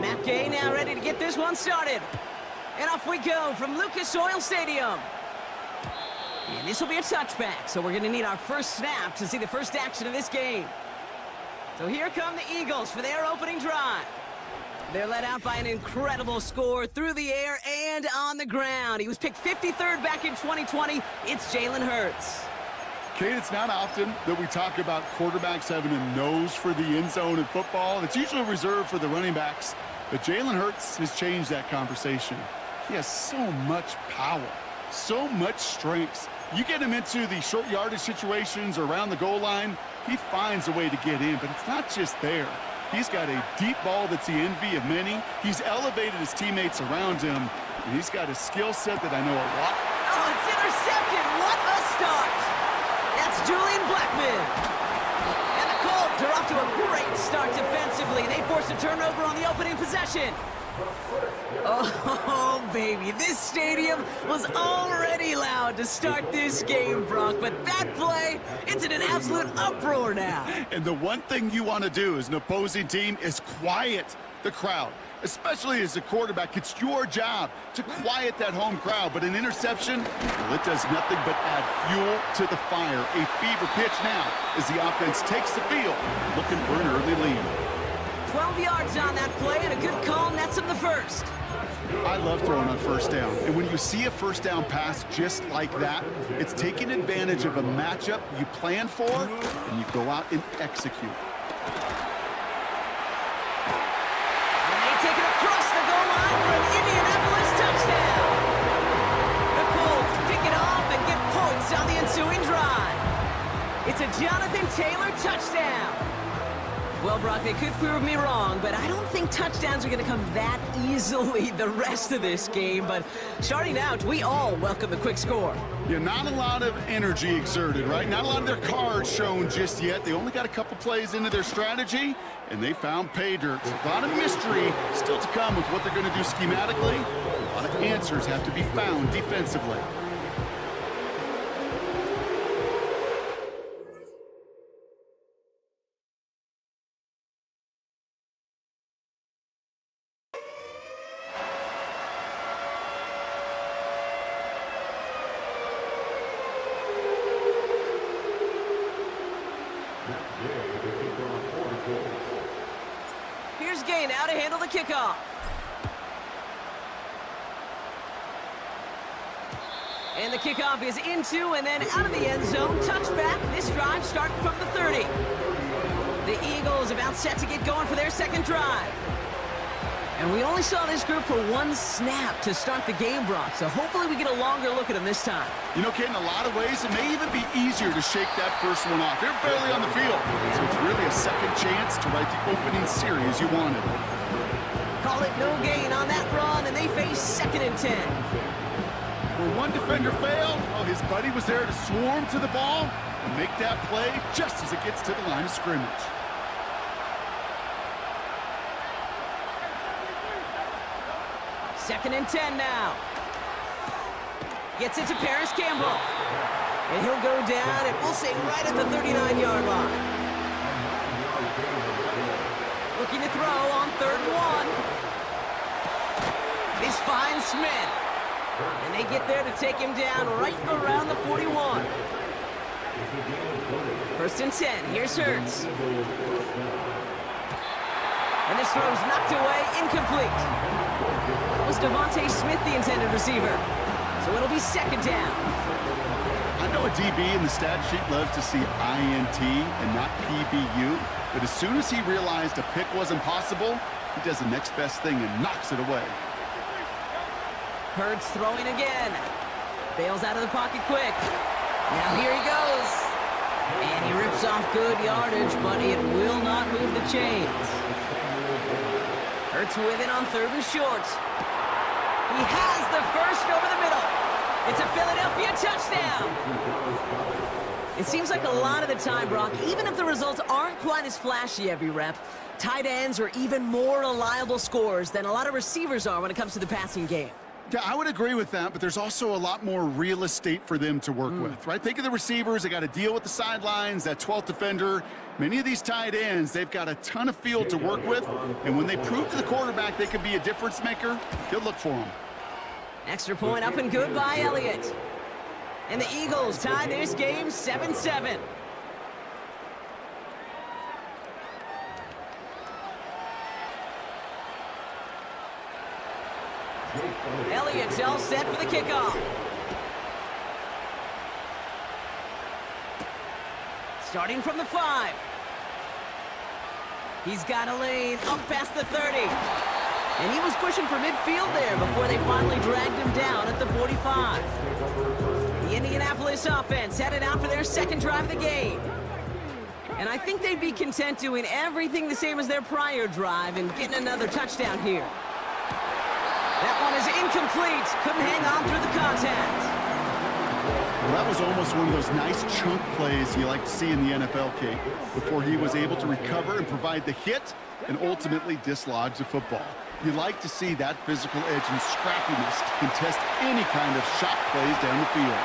Matt Gay now ready to get this one started. And off we go from Lucas Oil Stadium. And this will be a touchback, so we're going to need our first snap to see the first action of this game. So here come the Eagles for their opening drive. They're led out by an incredible score through the air and on the ground. He was picked 53rd back in 2020. It's Jalen Hurts. Kate, it's not often that we talk about quarterbacks having a nose for the end zone in football. It's usually reserved for the running backs. But Jalen Hurts has changed that conversation. He has so much power, so much strength. You get him into the short yardage situations or around the goal line, he finds a way to get in. But it's not just there. He's got a deep ball that's the envy of many. He's elevated his teammates around him. And he's got a skill set that I know a lot. Oh, it's intercepted. What a start. That's Julian Blackman. And the Colts are off to a great start defensively. They forced a turnover on the opening possession. Oh, baby, this stadium was already loud to start this game, Brock. But that play, it's in an absolute uproar now. And the one thing you want to do as an opposing team is quiet the crowd. Especially as a quarterback, it's your job to quiet that home crowd. But an interception, well, it does nothing but add fuel to the fire. A fever pitch now as the offense takes the field, looking for an early lead. 12 yards on that play, and a good call nets him the first. I love throwing on first down. And when you see a first down pass just like that, it's taking advantage of a matchup you plan for, and you go out and execute. Take it across the goal line for an Indianapolis touchdown. The Colts pick it off and get points on the ensuing drive. It's a Jonathan Taylor touchdown. Well, Brock, they could prove me wrong, but I don't think touchdowns are going to come that easily the rest of this game. But starting out, we all welcome the quick score. Yeah, not a lot of energy exerted, right? Not a lot of their cards shown just yet. They only got a couple plays into their strategy, and they found pay dirt. A lot of mystery still to come with what they're going to do schematically. A lot of answers have to be found defensively. Here's Gay now to handle the kickoff. And the kickoff is into and then out of the end zone. Touchback. This drive starting from the 30. The Eagles about set to get going for their second drive. And we only saw this group for one snap to start the game, Brock. So hopefully we get a longer look at them this time. You know, Kate, in a lot of ways, it may even be easier to shake that first one off. They're barely on the field, so it's really a second chance to write the opening series you wanted. Call it no gain on that run, and they face 2nd and 10. Where one defender failed, well, his buddy was there to swarm to the ball and make that play just as it gets to the line of scrimmage. Second and 10 now. Gets it to Paris Campbell. And he'll go down, and we'll say right at the 39-yard line. Looking to throw on 3rd and 1. This finds Smith. And they get there to take him down right around the 41. 1st and 10. Here's Hurts. And this throw's knocked away, incomplete. Was Devontae Smith the intended receiver? So it'll be 2nd down. I know a DB in the stat sheet loves to see INT and not PBU, but as soon as he realized a pick wasn't possible, he does the next best thing and knocks it away. Hurts throwing again. Bails out of the pocket quick. Now here he goes. And he rips off good yardage, but it will not move the chains. Hurts with it on 3rd and short. He has the first over the middle. It's a Philadelphia touchdown. It seems like a lot of the time, Brock, even if the results aren't quite as flashy every rep, tight ends are even more reliable scorers than a lot of receivers are when it comes to the passing game. Yeah, I would agree with that, but there's also a lot more real estate for them to work with, right? Think of the receivers. They got to deal with the sidelines, that 12th defender. Many of these tight ends, they've got a ton of field to work with, and when they prove to the quarterback they could be a difference maker, good look for them. Extra point up and good by Elliott. And the Eagles tie this game 7-7. Elliott's all set for the kickoff. Starting from the 5. He's got a lane up past the 30. And he was pushing for midfield there before they finally dragged him down at the 45. The Indianapolis offense headed out for their second drive of the game. And I think they'd be content doing everything the same as their prior drive and getting another touchdown here. That one is incomplete. Couldn't hang on through the contact. Well, that was almost one of those nice chunk plays you like to see in the NFL, Kate, before he was able to recover and provide the hit and ultimately dislodge the football. You like to see that physical edge and scrappiness to contest any kind of shot plays down the field.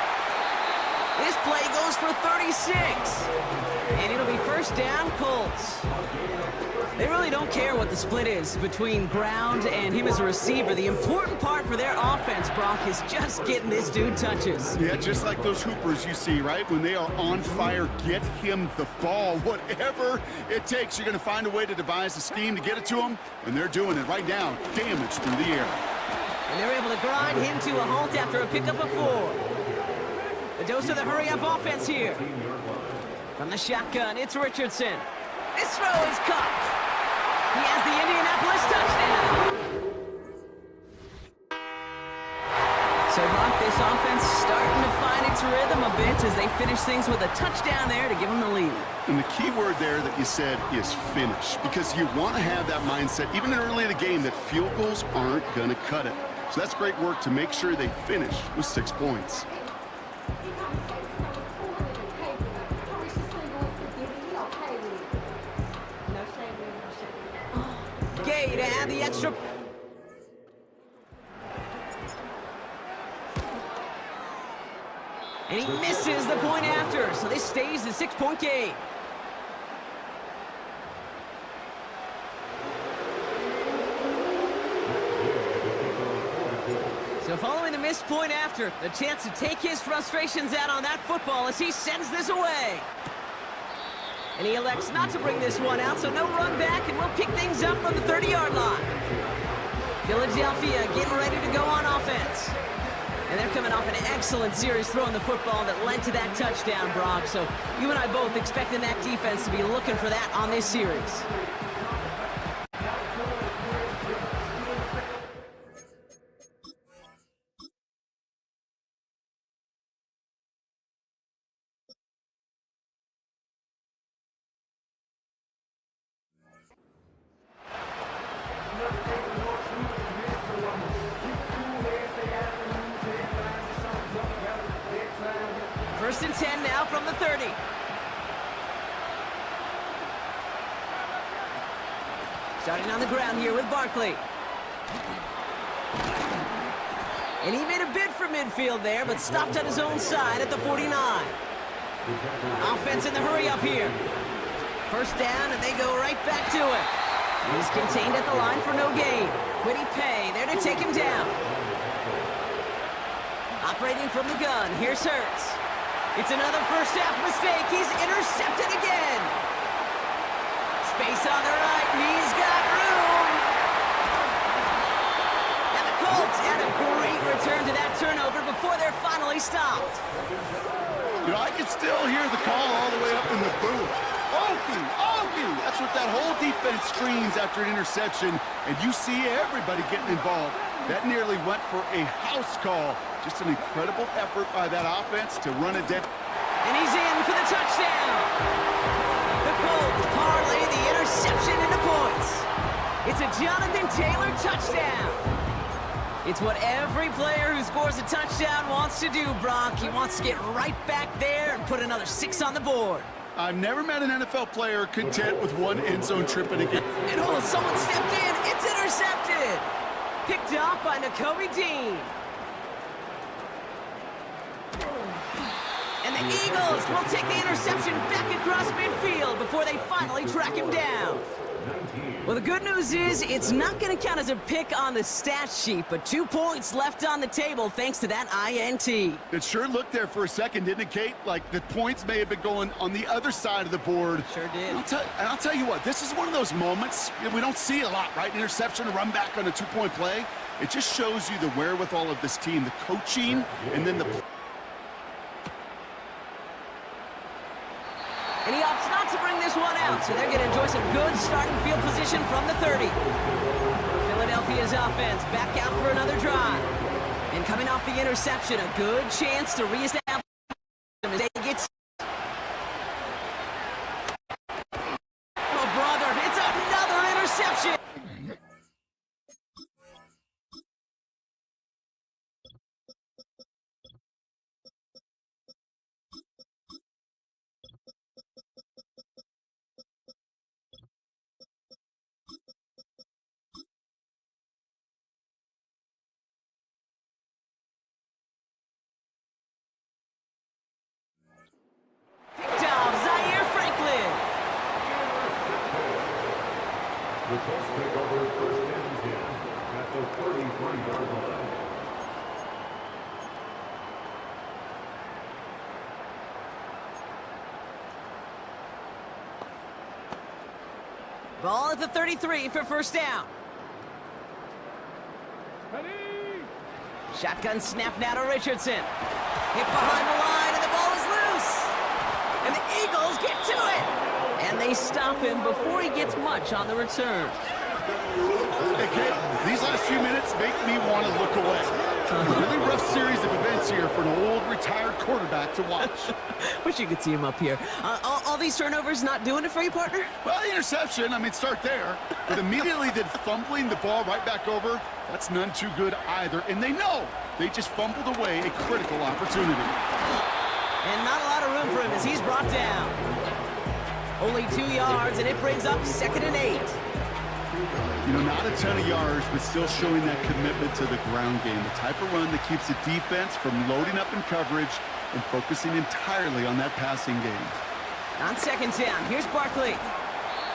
This play goes for 36. And it'll be first down, Colts. They really don't care what the split is between ground and him as a receiver. The important part for their offense, Brock, is just getting this dude touches. Yeah, just like those hoopers you see, right? When they are on fire, get him the ball. Whatever it takes, you're going to find a way to devise a scheme to get it to him, and they're doing it right now. Damage through the air. And they're able to grind him to a halt after a pickup of 4. A dose of the hurry-up offense here. From the shotgun, it's Richardson. This throw is caught. He has the Indianapolis touchdown. So, Brock, this offense starting to find its rhythm a bit as they finish things with a touchdown there to give them the lead. And the key word there that you said is finish, because you want to have that mindset, even early in the game, that field goals aren't going to cut it. So that's great work to make sure they finish with 6 points. Gay to add the extra. And he misses the point after, so this stays a 6-point game. So following the missed point after, the chance to take his frustrations out on that football as he sends this away. And he elects not to bring this one out, so no run back, and we'll pick things up from the 30-yard line. Philadelphia getting ready to go on offense. And they're coming off an excellent series throwing the football that led to that touchdown, Brock. So you and I both expecting that defense to be looking for that on this series. First and 10 now from the 30. Starting on the ground here with Barkley. And he made a bid for midfield there, but stopped on his own side at the 49. Offense in the hurry up here. First down, and they go right back to it. He's contained at the line for no gain. Quiddy Pay there to take him down. Operating from the gun, here's Hurts. It's another first half mistake. He's intercepted again. Space on the right, and he's got room. And the Colts had a great return to that turnover before they're finally stopped. You know, I can still hear the call all the way up in the booth. Okie, Okie! That's what that whole defense screams after an interception, and you see everybody getting involved. That nearly went for a house call. Just an incredible effort by that offense to run it down. And he's in for the touchdown. The Colts parlay the interception into points. It's a Jonathan Taylor touchdown. It's what every player who scores a touchdown wants to do, Brock. He wants to get right back there and put another 6 on the board. I've never met an NFL player content with one end zone trip in a game. And oh, someone stepped in. It's intercepted. Picked off by Nakobe Dean. And the Eagles will take the interception back across midfield before they finally track him down. Well, the good news is it's not going to count as a pick on the stat sheet, but 2 points left on the table thanks to that INT. It sure looked there for a second, didn't it, Kate? Like the points may have been going on the other side of the board. Sure did. And I'll tell you what, this is one of those moments we don't see a lot, right? Interception, a run back on a 2-point play. It just shows you the wherewithal of this team, the coaching, and then the... And he opts not to bring this one out, so they're going to enjoy some good starting field position from the 30. Philadelphia's offense back out for another drive. And coming off the interception, a good chance to reestablish them as they get... Oh, brother, it's another interception! The Colts pick over first and 10 at the 33-yard line. Ball at the 33 for first down. Shotgun snap now to Richardson. Hit behind the line, and the ball is loose. And the Eagles get to it. And they stop him before he gets much on the return. Hey, Kate, these last few minutes make me want to look away. A really rough series of events here for an old retired quarterback to watch. Wish you could see him up here. All these turnovers not doing it for you, partner? Well, the interception, I mean, start there. But immediately then fumbling the ball right back over, that's none too good either. And they know they just fumbled away a critical opportunity. And not a lot of room for him as he's brought down. Only 2 yards, and it brings up 2nd and 8. You know, not a ton of yards, but still showing that commitment to the ground game. The type of run that keeps the defense from loading up in coverage and focusing entirely on that passing game. On 2nd down, here's Barkley.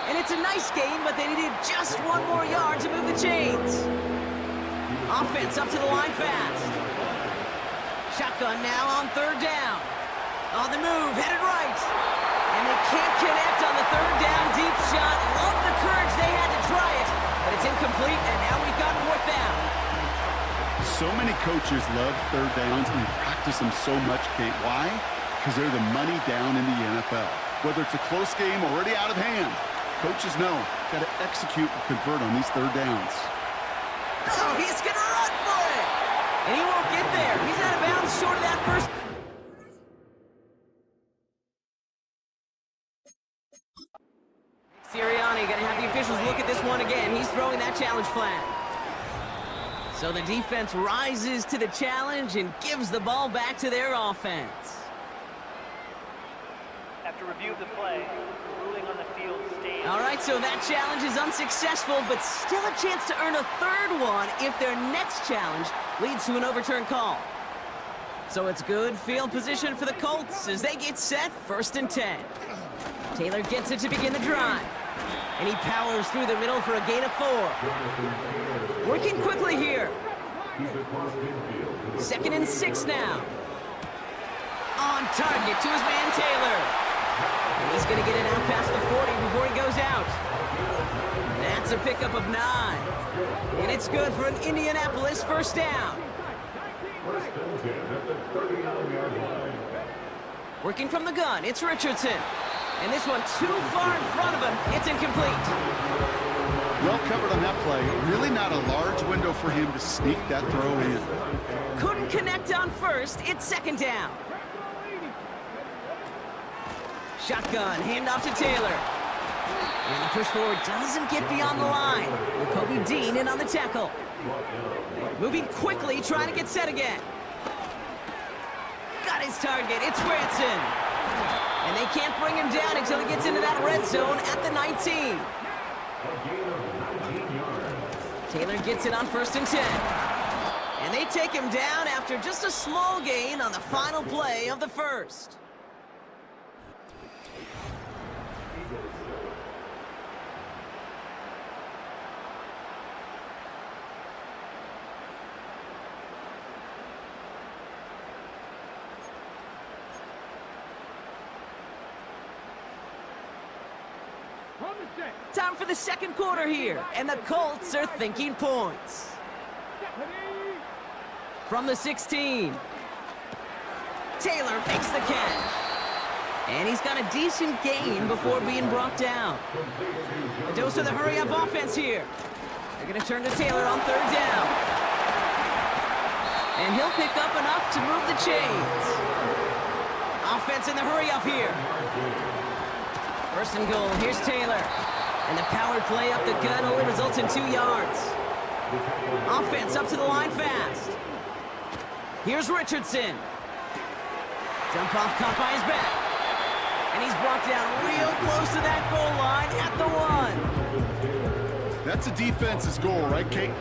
And it's a nice game, but they needed just 1 more yard to move the chains. Offense up to the line fast. Shotgun now on 3rd down. On the move, headed right. And they can't connect on the 3rd down deep shot. Love the courage they had to try it, but it's incomplete, and now we've got 4th down. So many coaches love 3rd downs and practice them so much, Kate. Why? Because they're the money down in the NFL. Whether it's a close game already out of hand, coaches know got to execute and convert on these 3rd downs. Oh, he's going to run for it. And he won't get there. He's out of bounds short of that first. Sirianni going to have the officials look at this one again. He's throwing that challenge flag. So the defense rises to the challenge and gives the ball back to their offense. After review of the play, ruling on the field stands. All right, so that challenge is unsuccessful, but still a chance to earn a 3rd one if their next challenge leads to an overturned call. So it's good field position for the Colts as they get set 1st and 10. Taylor gets it to begin the drive. And he powers through the middle for a gain of 4. Working quickly here. 2nd and 6 now. On target to his man Taylor. And he's going to get it out past the 40 before he goes out. That's a pickup of 9. And it's good for an Indianapolis 1st down. Working from the gun, it's Richardson. And this one too far in front of him. It's incomplete. Well covered on that play. Really not a large window for him to sneak that throw in. Couldn't connect on 1st. It's 2nd down. Shotgun, handoff to Taylor. And the push forward doesn't get beyond the line. With Kobe Dean in on the tackle. Moving quickly, trying to get set again. Got his target. It's Granson. And they can't bring him down until he gets into that red zone at the 19. Taylor gets it on 1st and 10. And they take him down after just a small gain on the final play of the first. Time for the second quarter here, and the Colts are thinking points. From the 16. Taylor makes the catch. And he's got a decent gain before being brought down. A dose of the hurry-up offense here. They're going to turn to Taylor on 3rd down. And he'll pick up enough to move the chains. Offense in the hurry-up here. 1st and goal. Here's Taylor. And the power play up the gut only results in 2 yards. Offense up to the line fast. Here's Richardson. Dump off caught by his back. And he's brought down real close to that goal line at the 1. That's a defense's goal, right, Kate?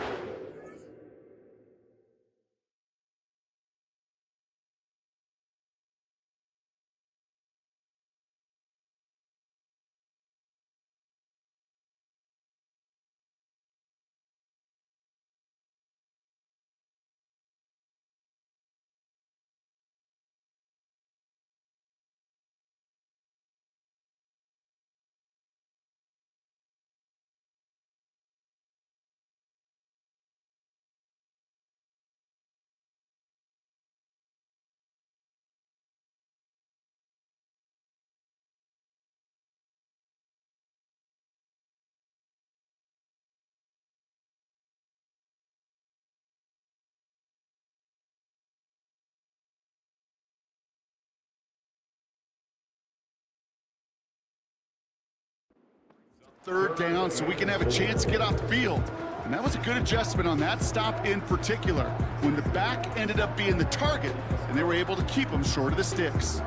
Third down so we can have a chance to get off the field. And that was a good adjustment on that stop in particular, when the back ended up being the target, and they were able to keep him short of the sticks.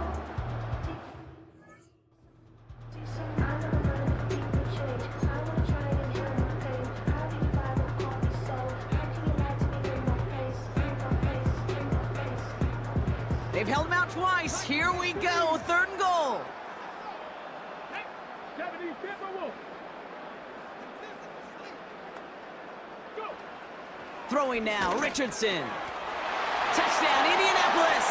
They've held him out twice. Here we go. 3rd and goal. Throwing now, Richardson. Touchdown, Indianapolis!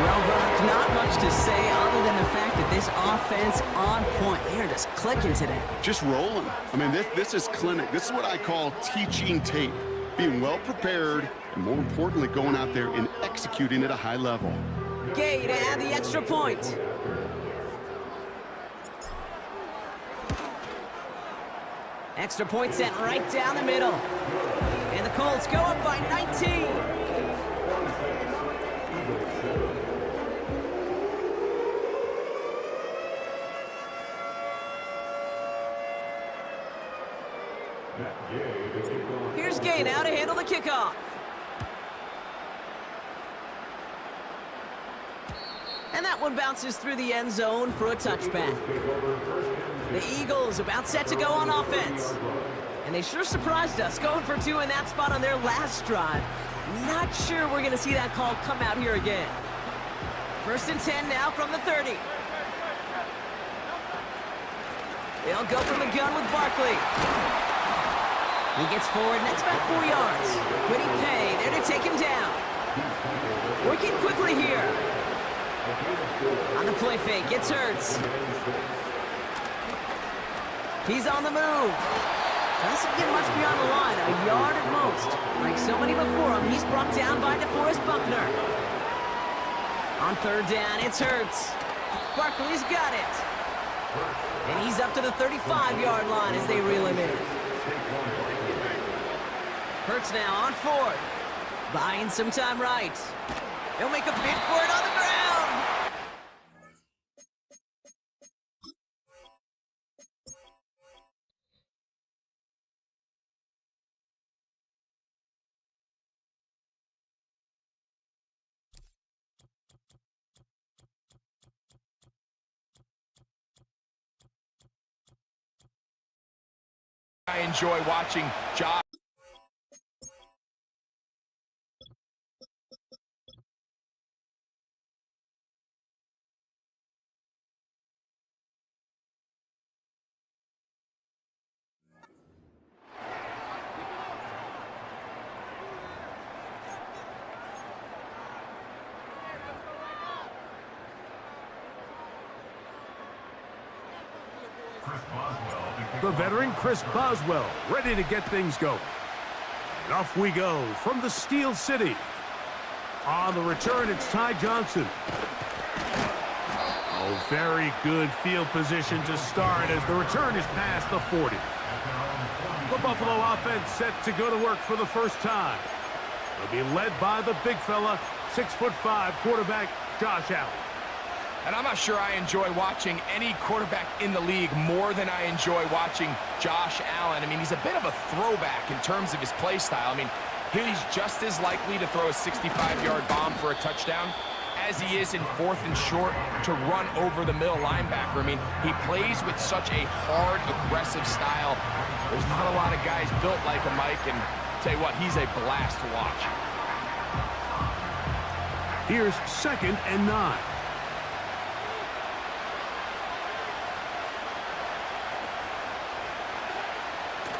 Well, Brock, not much to say other than the fact that this offense on point. They're just clicking today. Just rolling. I mean, this is clinic. This is what I call teaching tape. Being well prepared, and more importantly, going out there and executing at a high level. Gay to add the extra point. Extra point sent right down the middle. And the Colts go up by 19. Here's Gay now to handle the kickoff. And that one bounces through the end zone for a touchback. The Eagles about set to go on offense. And they sure surprised us, going for 2 in that spot on their last drive. Not sure we're going to see that call come out here again. 1st and 10 now from the 30. They'll go from the gun with Barkley. He gets forward, next back 4 yards. Quiddy Pay there to take him down. Working quickly here. On the play fake, gets Hurts. He's on the move. Doesn't get much beyond the line, a yard at most. Like so many before him, he's brought down by DeForest Buckner. On 3rd down, it's Hurts. Barkley's got it. And he's up to the 35-yard line as they reel him in. Hurts now on 4th. Buying some time right. He'll make a bid for it on the ground. enjoy watching Josh. The veteran Chris Boswell ready to get things going. And off we go from the Steel City. On the return, it's Ty Johnson. Oh, very good field position to start as the return is past the 40. The Buffalo offense set to go to work for the first time. They'll be led by the big fella, 6'5" quarterback Josh Allen. And I'm not sure I enjoy watching any quarterback in the league more than I enjoy watching Josh Allen. I mean, he's a bit of a throwback in terms of his play style. I mean, he's just as likely to throw a 65-yard bomb for a touchdown as he is in 4th and short to run over the middle linebacker. I mean, he plays with such a hard, aggressive style. There's not a lot of guys built like him, Mike, and I'll tell you what, he's a blast to watch. Here's 2nd and 9.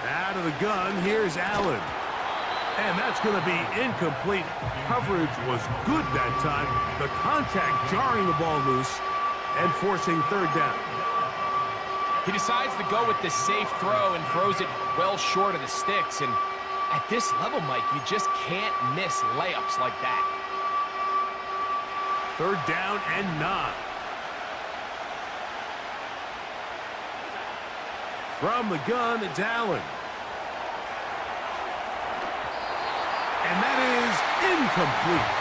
Out of the gun, here's Allen. And that's going to be incomplete. Coverage was good that time. The contact jarring the ball loose and forcing 3rd down. He decides to go with the safe throw and throws it well short of the sticks. And at this level, Mike, you just can't miss layups like that. 3rd down and 9. From the gun, it's Allen. And that is incomplete.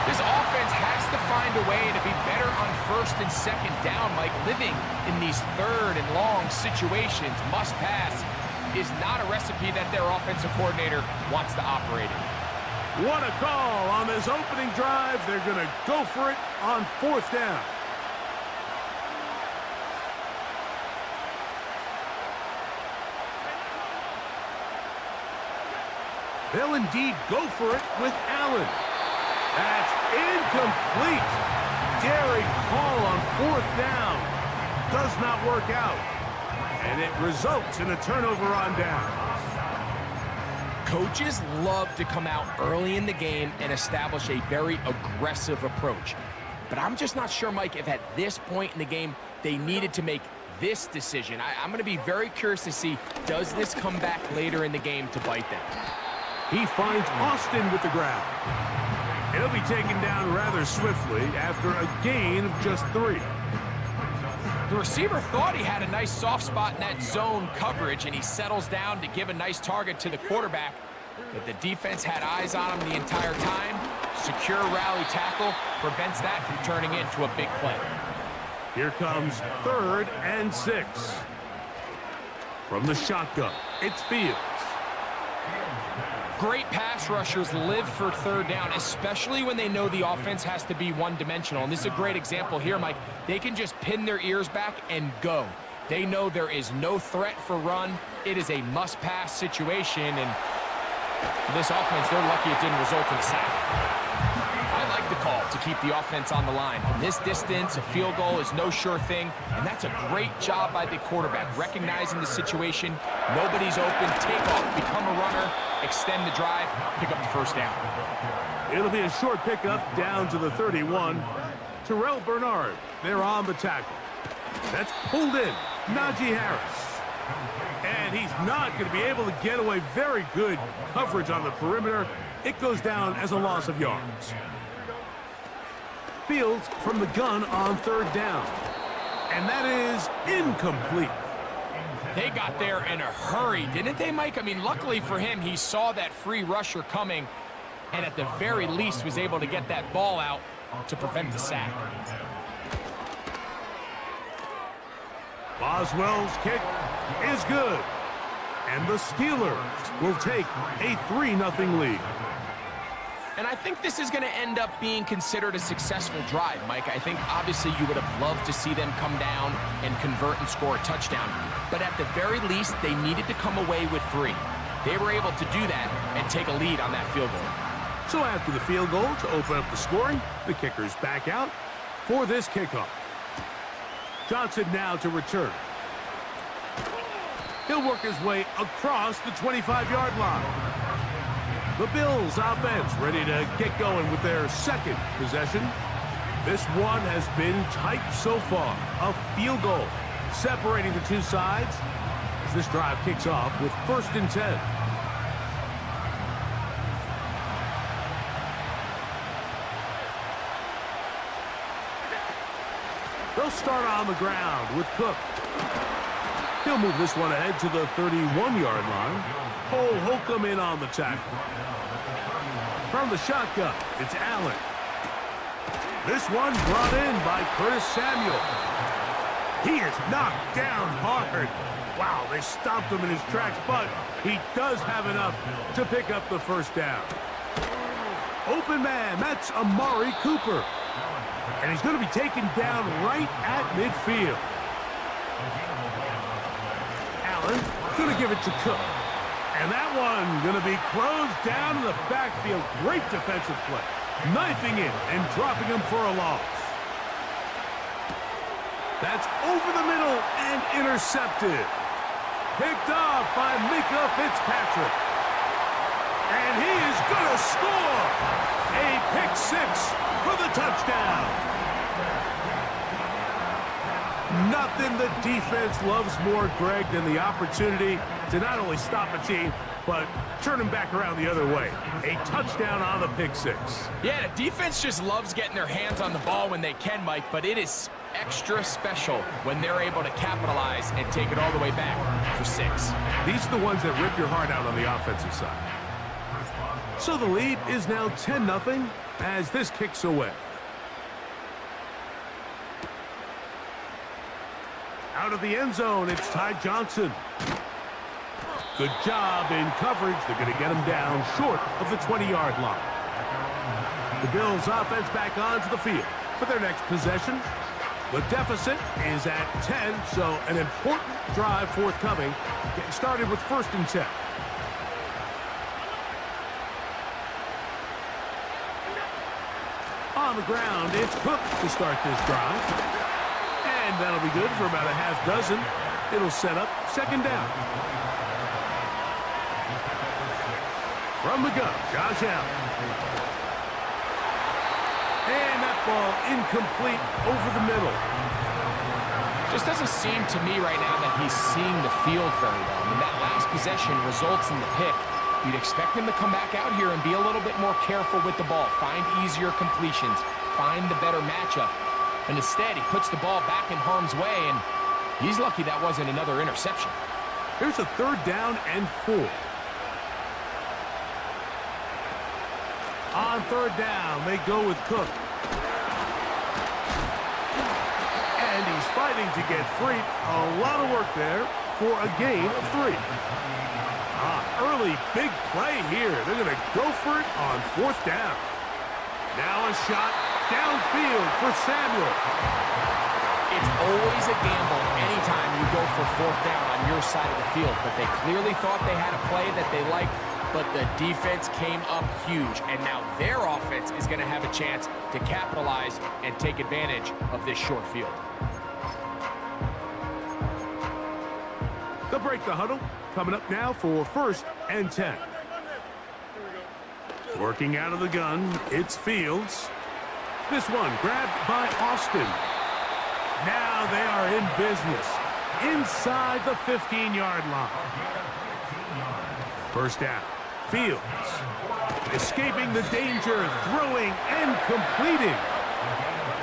This offense has to find a way to be better on 1st and 2nd down, Mike. Living in these 3rd and long situations, must pass, is not a recipe that their offensive coordinator wants to operate in. What a call on this opening drive. They're going to go for it on 4th down. They'll indeed go for it with Allen. That's incomplete. Daring call on 4th down. Does not work out. And it results in a turnover on downs. Coaches love to come out early in the game and establish a very aggressive approach. But I'm just not sure, Mike, if at this point in the game they needed to make this decision. I'm going to be very curious to see, does this come back later in the game to bite them? He finds Austin with the grab. He'll be taken down rather swiftly after a gain of just 3. The receiver thought he had a nice soft spot in that zone coverage, and he settles down to give a nice target to the quarterback. But the defense had eyes on him the entire time. Secure rally tackle prevents that from turning into a big play. Here comes 3rd and 6. From the shotgun, it's Fields. Great pass rushers live for 3rd down, especially when they know the offense has to be one-dimensional. And this is a great example here, Mike. They can just pin their ears back and go. They know there is no threat for run. It is a must-pass situation, and for this offense, they're lucky it didn't result in a sack. I like the call to keep the offense on the line. From this distance, a field goal is no sure thing, and that's a great job by the quarterback, recognizing the situation. Nobody's open. Take off, become a runner, extend the drive, pick up the 1st down. It'll be a short pickup down to the 31. Terrell Bernard, they're on the tackle. That's pulled in. Najee Harris. And he's not going to be able to get away. Very good coverage on the perimeter. It goes down as a loss of yards. Fields from the gun on 3rd down. And that is incomplete. They got there in a hurry, didn't they, Mike? I mean, luckily for him, he saw that free rusher coming and at the very least was able to get that ball out to prevent the sack. Boswell's kick is good. And the Steelers will take a 3-0 lead. And I think this is going to end up being considered a successful drive, Mike. I think obviously you would have loved to see them come down and convert and score a touchdown. But at the very least, they needed to come away with 3. They were able to do that and take a lead on that field goal. So after the field goal to open up the scoring, the kicker's back out for this kickoff. Johnson now to return. He'll work his way across the 25-yard line. The Bills offense ready to get going with their second possession. This one has been tight so far. A field goal separating the two sides as this drive kicks off with 1st and 10. They'll start on the ground with Cook. He'll move this one ahead to the 31-yard line. Cole Holcomb in on the tackle. From the shotgun, it's Allen. This one brought in by Curtis Samuel. He is knocked down hard. Wow, they stopped him in his tracks, but he does have enough to pick up the 1st down. Open man, that's Amari Cooper. And he's going to be taken down right at midfield. Allen going to give it to Cook. And that one going to be closed down in the backfield. Great defensive play. Knifing in and dropping him for a loss. That's over the middle and intercepted. Picked off by Mika Fitzpatrick. And he is going to score. A pick 6 for the touchdown. Nothing the defense loves more, Greg, than the opportunity to not only stop a team, but turn them back around the other way. A touchdown on the pick 6. Yeah, the defense just loves getting their hands on the ball when they can, Mike, but it is extra special when they're able to capitalize and take it all the way back for 6. These are the ones that rip your heart out on the offensive side. So the lead is now 10-0 as this kicks away. Out of the end zone, it's Ty Johnson. Good job in coverage. They're going to get him down short of the 20-yard line. The Bills offense back onto the field for their next possession. The deficit is at 10, so an important drive forthcoming. Getting started with 1st and 10. On the ground, it's Cook to start this drive. And that'll be good for about a half dozen. It'll set up 2nd down. From the gun, Josh Allen. And that ball incomplete over the middle. Just doesn't seem to me right now that he's seeing the field very well. I mean, that last possession results in the pick. You'd expect him to come back out here and be a little bit more careful with the ball, find easier completions, find the better matchup. And instead, he puts the ball back in harm's way, and he's lucky that wasn't another interception. Here's a 3rd down and 4. On 3rd down, they go with Cook. And he's fighting to get free. A lot of work there for a gain of 3. Early big play here. They're going to go for it on 4th down. Now a shot downfield for Samuel. It's always a gamble anytime you go for 4th down on your side of the field, but they clearly thought they had a play that they liked, but the defense came up huge, and now their offense is going to have a chance to capitalize and take advantage of this short field. They'll break the huddle. Coming up now for 1st and 10. Working out of the gun, it's Fields. This one grabbed by Austin. Now they are in business inside the 15-yard line. 1st down. Fields escaping the danger, throwing and completing.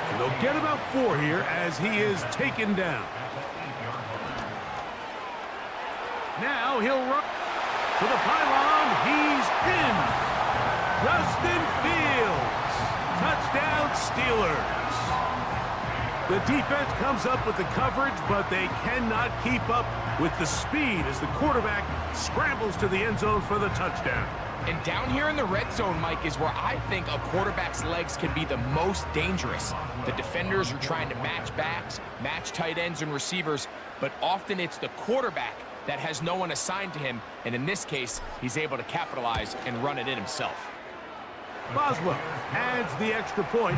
And they'll get about 4 here as he is taken down. Now he'll run to the pylon. He's in. Justin Fields. Touchdown Steelers. The defense comes up with the coverage, but they cannot keep up with the speed as the quarterback scrambles to the end zone for the touchdown. And down here in the red zone, Mike, is where I think a quarterback's legs can be the most dangerous. The defenders are trying to match backs, match tight ends and receivers, but often it's the quarterback that has no one assigned to him, and in this case, he's able to capitalize and run it in himself. Boswell adds the extra point,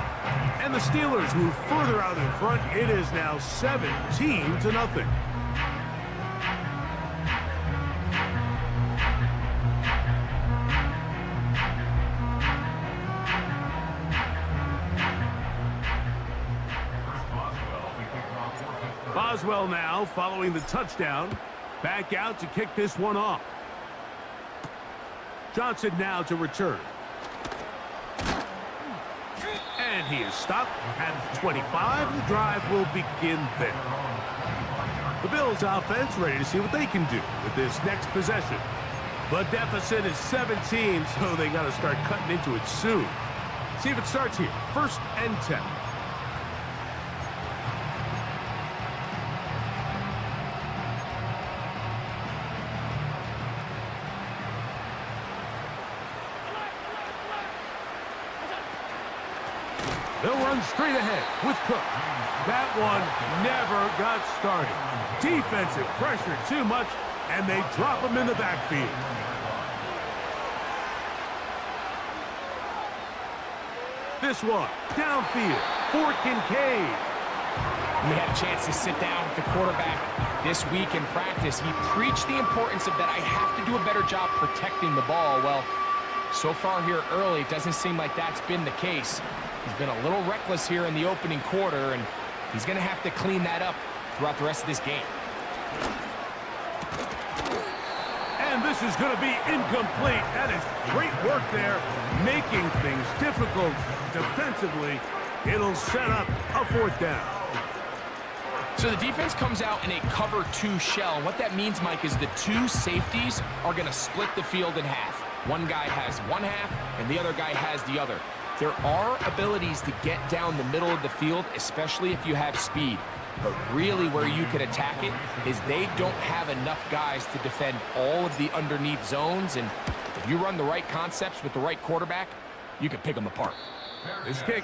and the Steelers move further out in front. It is now 17-0. Boswell now following the touchdown. Back out to kick this one off. Johnson now to return. And he is stopped at 25. The drive will begin there. The Bills offense ready to see what they can do with this next possession. The deficit is 17, so they got to start cutting into it soon. See if it starts here. 1st and 10. They'll run straight ahead with Cook. That one never got started. Defensive pressure too much, and they drop him in the backfield. This one, downfield for Kincaid. We had a chance to sit down with the quarterback this week in practice. He preached the importance of that I have to do a better job protecting the ball. Well, so far here early, it doesn't seem like that's been the case. He's been a little reckless here in the opening quarter, and he's going to have to clean that up throughout the rest of this game. And this is going to be incomplete. That is great work there, making things difficult defensively. It'll set up a 4th down. So the defense comes out in a cover 2 shell. What that means, Mike, is the 2 safeties are going to split the field in half. One guy has one half, and the other guy has the other. There are abilities to get down the middle of the field, especially if you have speed. But really where you can attack it is they don't have enough guys to defend all of the underneath zones. And if you run the right concepts with the right quarterback, you can pick them apart. This kick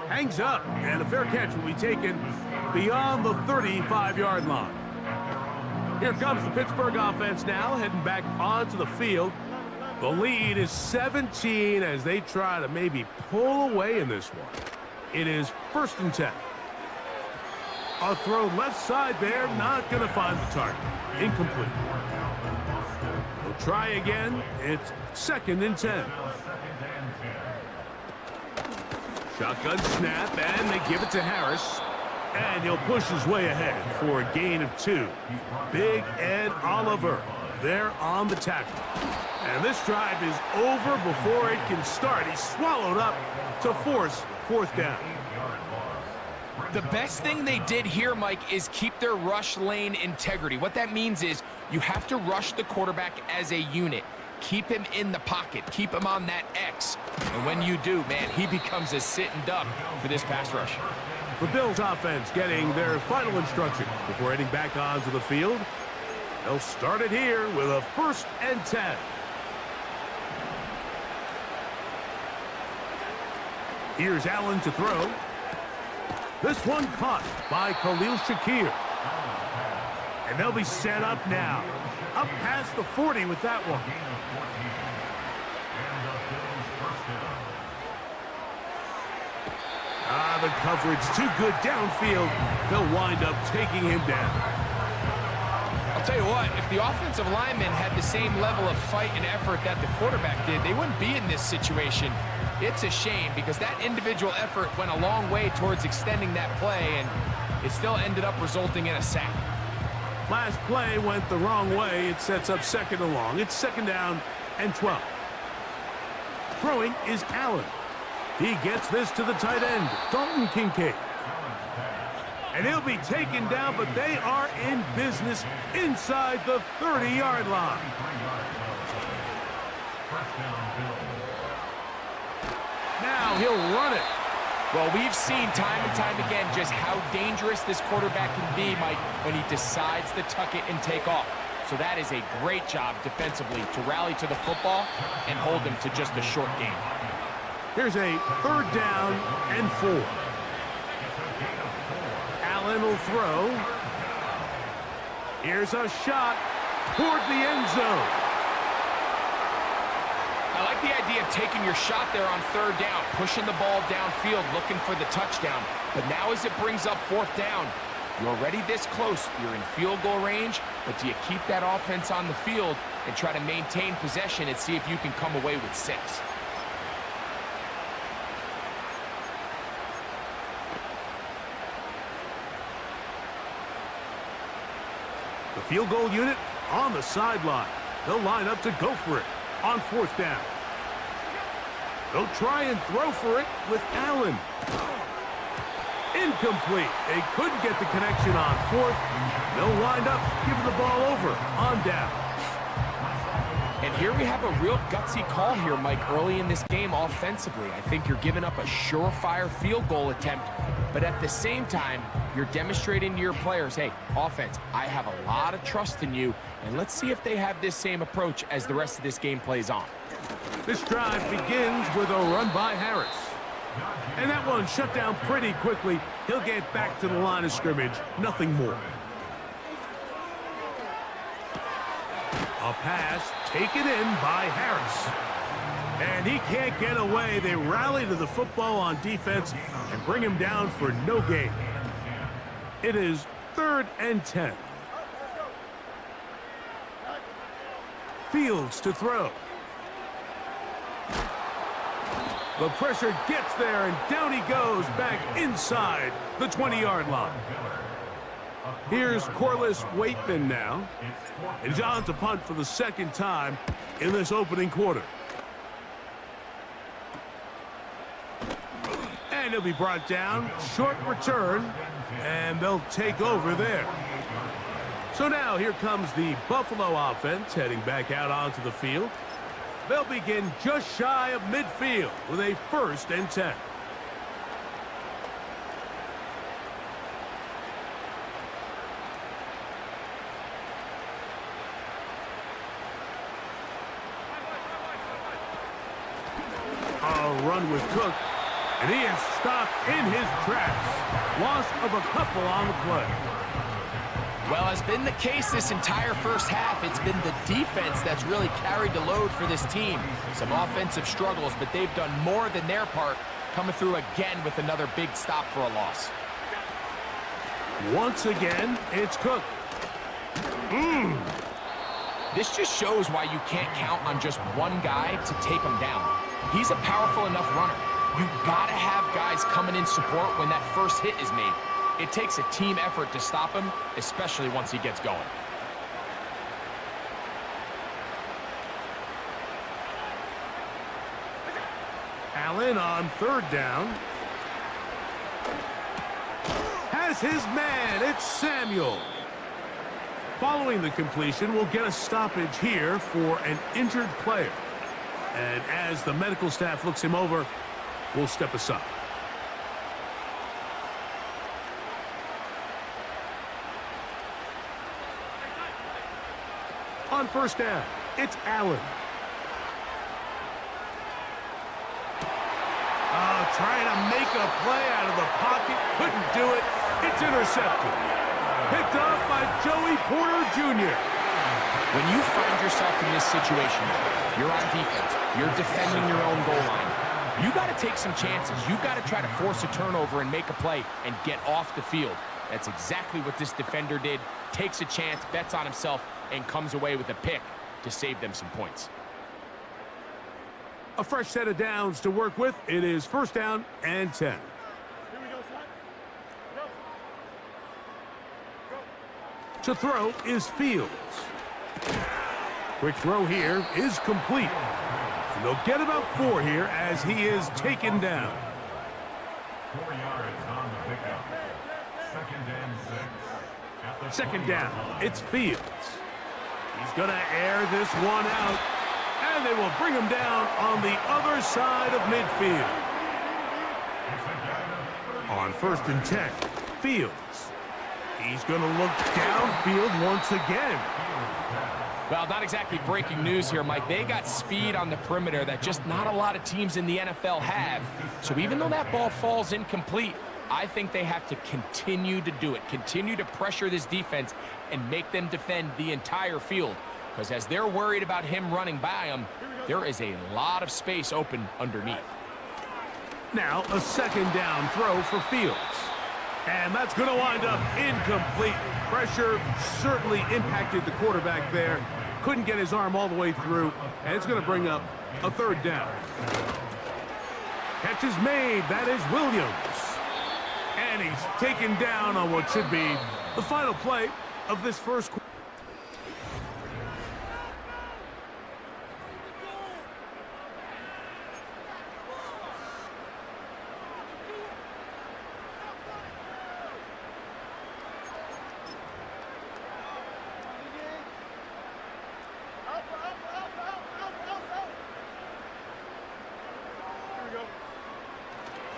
hangs up, and a fair catch will be taken beyond the 35-yard line. Here comes the Pittsburgh offense now, heading back onto the field. The lead is 17 as they try to maybe pull away in this one. It is 1st and 10. A throw left side there, not going to find the target. Incomplete. They'll try again. It's 2nd and 10. Shotgun snap, and they give it to Harris. And he'll push his way ahead for a gain of 2. Big Ed Oliver there on the tackle. And this drive is over before it can start. He's swallowed up to force 4th down. The best thing they did here, Mike, is keep their rush lane integrity. What that means is you have to rush the quarterback as a unit. Keep him in the pocket. Keep him on that X. And when you do, man, he becomes a sitting duck for this pass rush. The Bills offense getting their final instructions before heading back onto the field. They'll start it here with a 1st and 10. Here's Allen to throw. This one caught by Khalil Shakir. And they'll be set up now. Up past the 40 with that one. The coverage too good downfield. They'll wind up taking him down. I'll tell you what, if the offensive linemen had the same level of fight and effort that the quarterback did, they wouldn't be in this situation. It's a shame because that individual effort went a long way towards extending that play, and it still ended up resulting in a sack. Last play went the wrong way. It sets up 2nd and long. It's 2nd down and 12. Throwing is Allen. He gets this to the tight end, Dalton Kincaid. And he'll be taken down, but they are in business inside the 30-yard line. Now he'll run it. Well, we've seen time and time again just how dangerous this quarterback can be, Mike, when he decides to tuck it and take off. So that is a great job defensively to rally to the football and hold them to just a short game. Here's a 3rd down and 4. Allen will throw. Here's a shot toward the end zone. I like the idea of taking your shot there on 3rd down, pushing the ball downfield, looking for the touchdown. But now as it brings up 4th down, you're already this close. You're in field goal range, but do you keep that offense on the field and try to maintain possession and see if you can come away with 6? The field goal unit on the sideline. They'll line up to go for it on 4th down. They'll try and throw for it with Allen. Incomplete. They couldn't get the connection on 4th. They'll wind up giving the ball over on down. And here we have a real gutsy call here, Mike, early in this game offensively. I think you're giving up a surefire field goal attempt, but at the same time, you're demonstrating to your players, hey, offense, I have a lot of trust in you, and let's see if they have this same approach as the rest of this game plays on. This drive begins with a run by Harris. And that one shut down pretty quickly. He'll get back to the line of scrimmage. Nothing more. A pass taken in by Harris. And he can't get away. They rally to the football on defense and bring him down for no gain. It is 3rd and 10. Fields to throw. The pressure gets there, and down he goes back inside the 20-yard line. Here's Corliss Waitman now. And he's on to punt for the 2nd time in this opening quarter. And he'll be brought down. Short return, and they'll take over there. So now here comes the Buffalo offense heading back out onto the field. They'll begin just shy of midfield with a 1st and 10. A run with Cook, and he is stopped in his tracks. Loss of a couple on the play. Well, as been the case this entire first half, it's been the defense that's really carried the load for this team. Some offensive struggles, but they've done more than their part, coming through again with another big stop for a loss. Once again, it's Cook. This just shows why you can't count on just one guy to take him down. He's a powerful enough runner. You gotta have guys coming in support when that first hit is made. It takes a team effort to stop him, especially once he gets going. Allen on 3rd down. Has his man. It's Samuel. Following the completion, we'll get a stoppage here for an injured player. And as the medical staff looks him over, we'll step aside. On 1st down, it's Allen. Trying to make a play out of the pocket. Couldn't do it. It's intercepted. Picked off by Joey Porter Jr. When you find yourself in this situation, you're on defense. You're defending your own goal line. You got to take some chances. You got to try to force a turnover and make a play and get off the field. That's exactly what this defender did. Takes a chance, bets on himself, and comes away with a pick to save them some points. A fresh set of downs to work with. It is 1st down and 10. To throw is Fields. Quick throw here is complete. And they'll get about 4 here as he is taken down. 4 yards on the pickup. 2nd and 6. 2nd down, it's Fields. He's going to air this one out, and they will bring him down on the other side of midfield. On 1st and 10, Fields. He's going to look downfield once again. Well, not exactly breaking news here, Mike. They got speed on the perimeter that just not a lot of teams in the NFL have. So even though that ball falls incomplete, I think they have to continue to do it, continue to pressure this defense and make them defend the entire field. Because as they're worried about him running by them, there is a lot of space open underneath. Now a second down throw for Fields. And that's going to wind up incomplete. Pressure certainly impacted the quarterback there. Couldn't get his arm all the way through, and it's going to bring up a third down. Catch is made. That is Williams. And he's taken down on what should be the final play of this first quarter.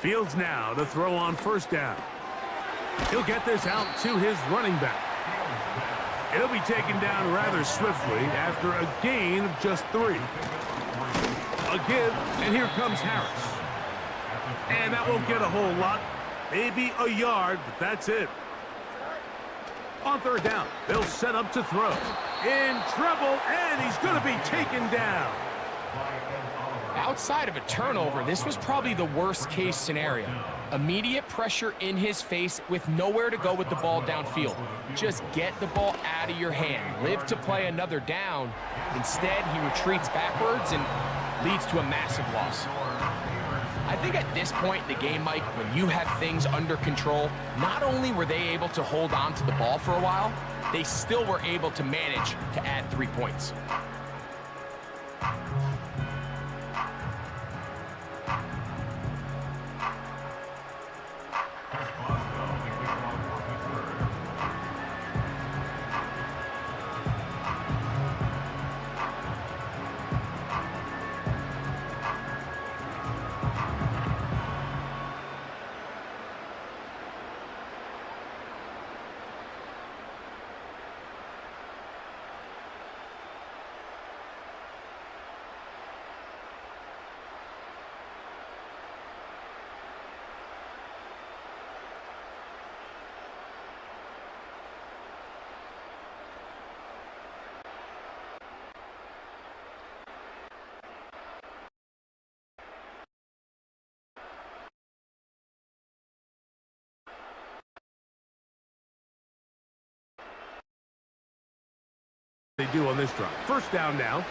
Fields now to throw on first down. He'll get this out to his running back. It'll be taken down rather swiftly after a gain of just 3. A give, and here comes Harris. And that won't get a whole lot. Maybe a yard, but that's it. On third down, they'll set up to throw. In trouble, and he's going to be taken down. Outside of a turnover, this was probably the worst case scenario. Immediate pressure in his face with nowhere to go with the ball downfield. Just get the ball out of your hand. Live to play another down. Instead, he retreats backwards and leads to a massive loss. I think at this point in the game, Mike, when you have things under control, not only were they able to hold on to the ball for a while, they still were able to manage to add 3 points. They do on this drive. First down now.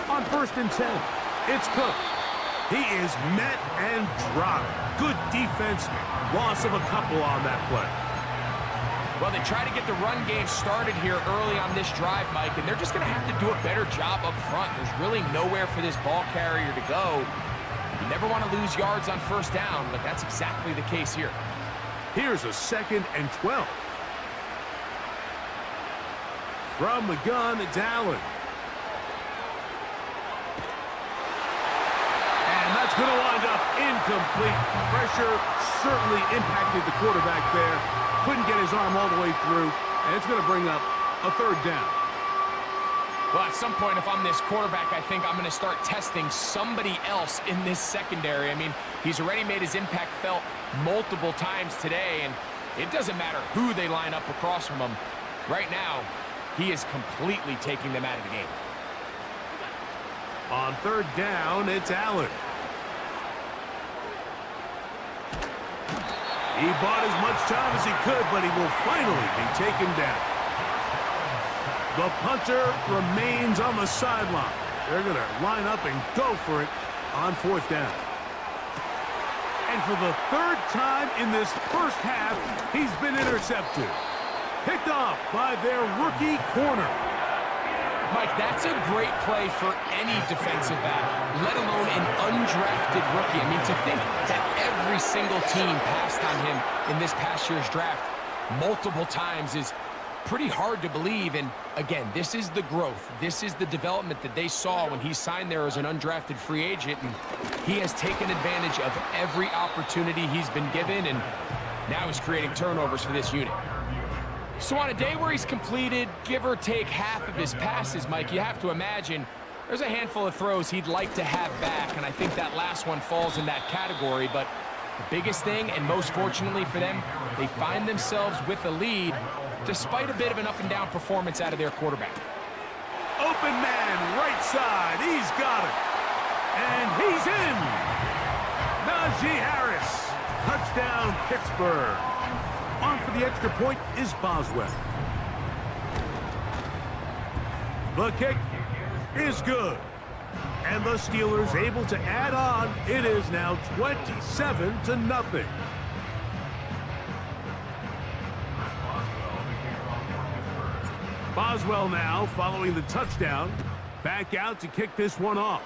On 1st and 10, it's Cook. He is met and dropped. Good defense. Loss of a couple on that play. Well, they try to get the run game started here early on this drive, Mike, and they're just going to have to do a better job up front. There's really nowhere for this ball carrier to go. You never want to lose yards on first down, but that's exactly the case here. Here's a 2nd and 12. From the gun, it's Allen. And that's going to wind up incomplete. Pressure certainly impacted the quarterback there. Couldn't get his arm all the way through, and it's going to bring up a third down. Well, at some point, if I'm this quarterback, I think I'm going to start testing somebody else in this secondary. I mean, he's already made his impact felt multiple times today, and it doesn't matter who they line up across from him. Right now, he is completely taking them out of the game. On third down, it's Allen. He bought as much time as he could, but he will finally be taken down. The punter remains on the sideline. They're going to line up and go for it on 4th down. And for the 3rd time in this first half, he's been intercepted. Picked off by their rookie corner. Mike, that's a great play for any defensive back, let alone an undrafted rookie. I mean, to think that every single team passed on him in this past year's draft multiple times is pretty hard to believe. And again, this is the growth. This is the development that they saw when he signed there as an undrafted free agent. And he has taken advantage of every opportunity he's been given. And Now he's creating turnovers for this unit. So on a day where he's completed, give or take half of his passes, Mike, you have to imagine there's a handful of throws he'd like to have back, and I think that last one falls in that category. But the biggest thing, and most fortunately for them, they find themselves with a lead despite a bit of an up-and-down performance out of their quarterback. Open man, right side. He's got it. And he's in. Najee Harris. Touchdown, Pittsburgh. On for the extra point is Boswell. The kick is good. And the Steelers able to add on. It is now 27-0. Boswell now following the touchdown. Back out to kick this one off.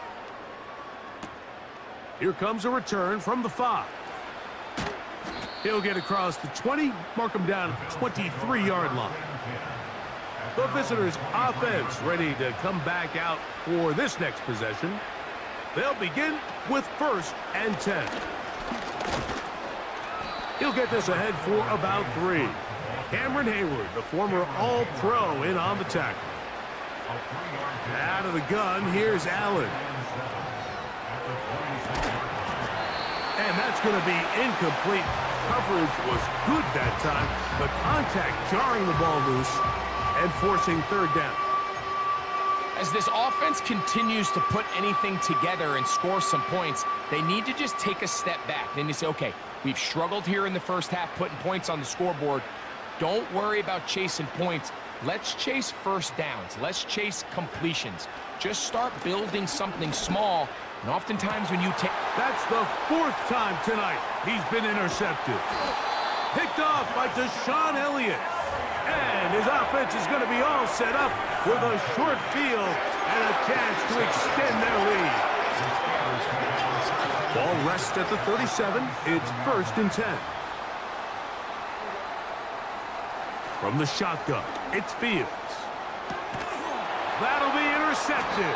Here comes a return from the 5. He'll get across the 20, mark him down at the 23-yard line. The visitors' offense ready to come back out for this next possession. They'll begin with 1st and 10. He'll get this ahead for about 3. Cameron Hayward, the former All-Pro, in on the tackle. Out of the gun, here's Allen. And that's going to be incomplete. Coverage was good that time, but contact jarring the ball loose and forcing 3rd down. As this offense continues to put anything together and score some points, they need to just take a step back. Then they say, okay, we've struggled here in the first half putting points on the scoreboard. Don't worry about chasing points. Let's chase first downs. Let's chase completions. Just start building something small. And oftentimes when you take... That's the 4th time tonight he's been intercepted. Picked off by Deshaun Elliott. And his offense is going to be all set up with a short field and a chance to extend their lead. Ball rests at the 37. It's 1st and 10. From the shotgun, it's Fields. That'll be intercepted.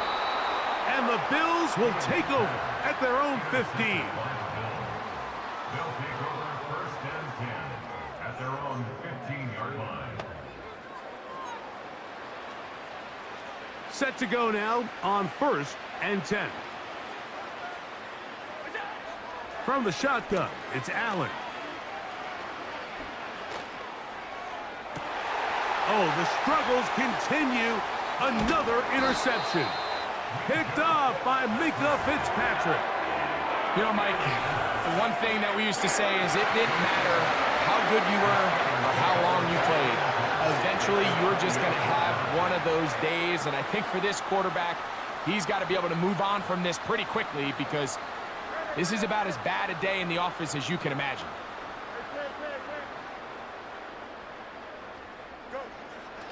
And the Bills will take over at their own 15. They'll take over 1st and 10 at their own 15-yard line. Set to go now on 1st and 10. From the shotgun, it's Allen. Oh, the struggles continue. Another interception. Picked off by Mika Fitzpatrick. You know, Mike, the one thing that we used to say is it didn't matter how good you were or how long you played. Eventually, you're just going to have one of those days, and I think for this quarterback, he's got to be able to move on from this pretty quickly because this is about as bad a day in the office as you can imagine.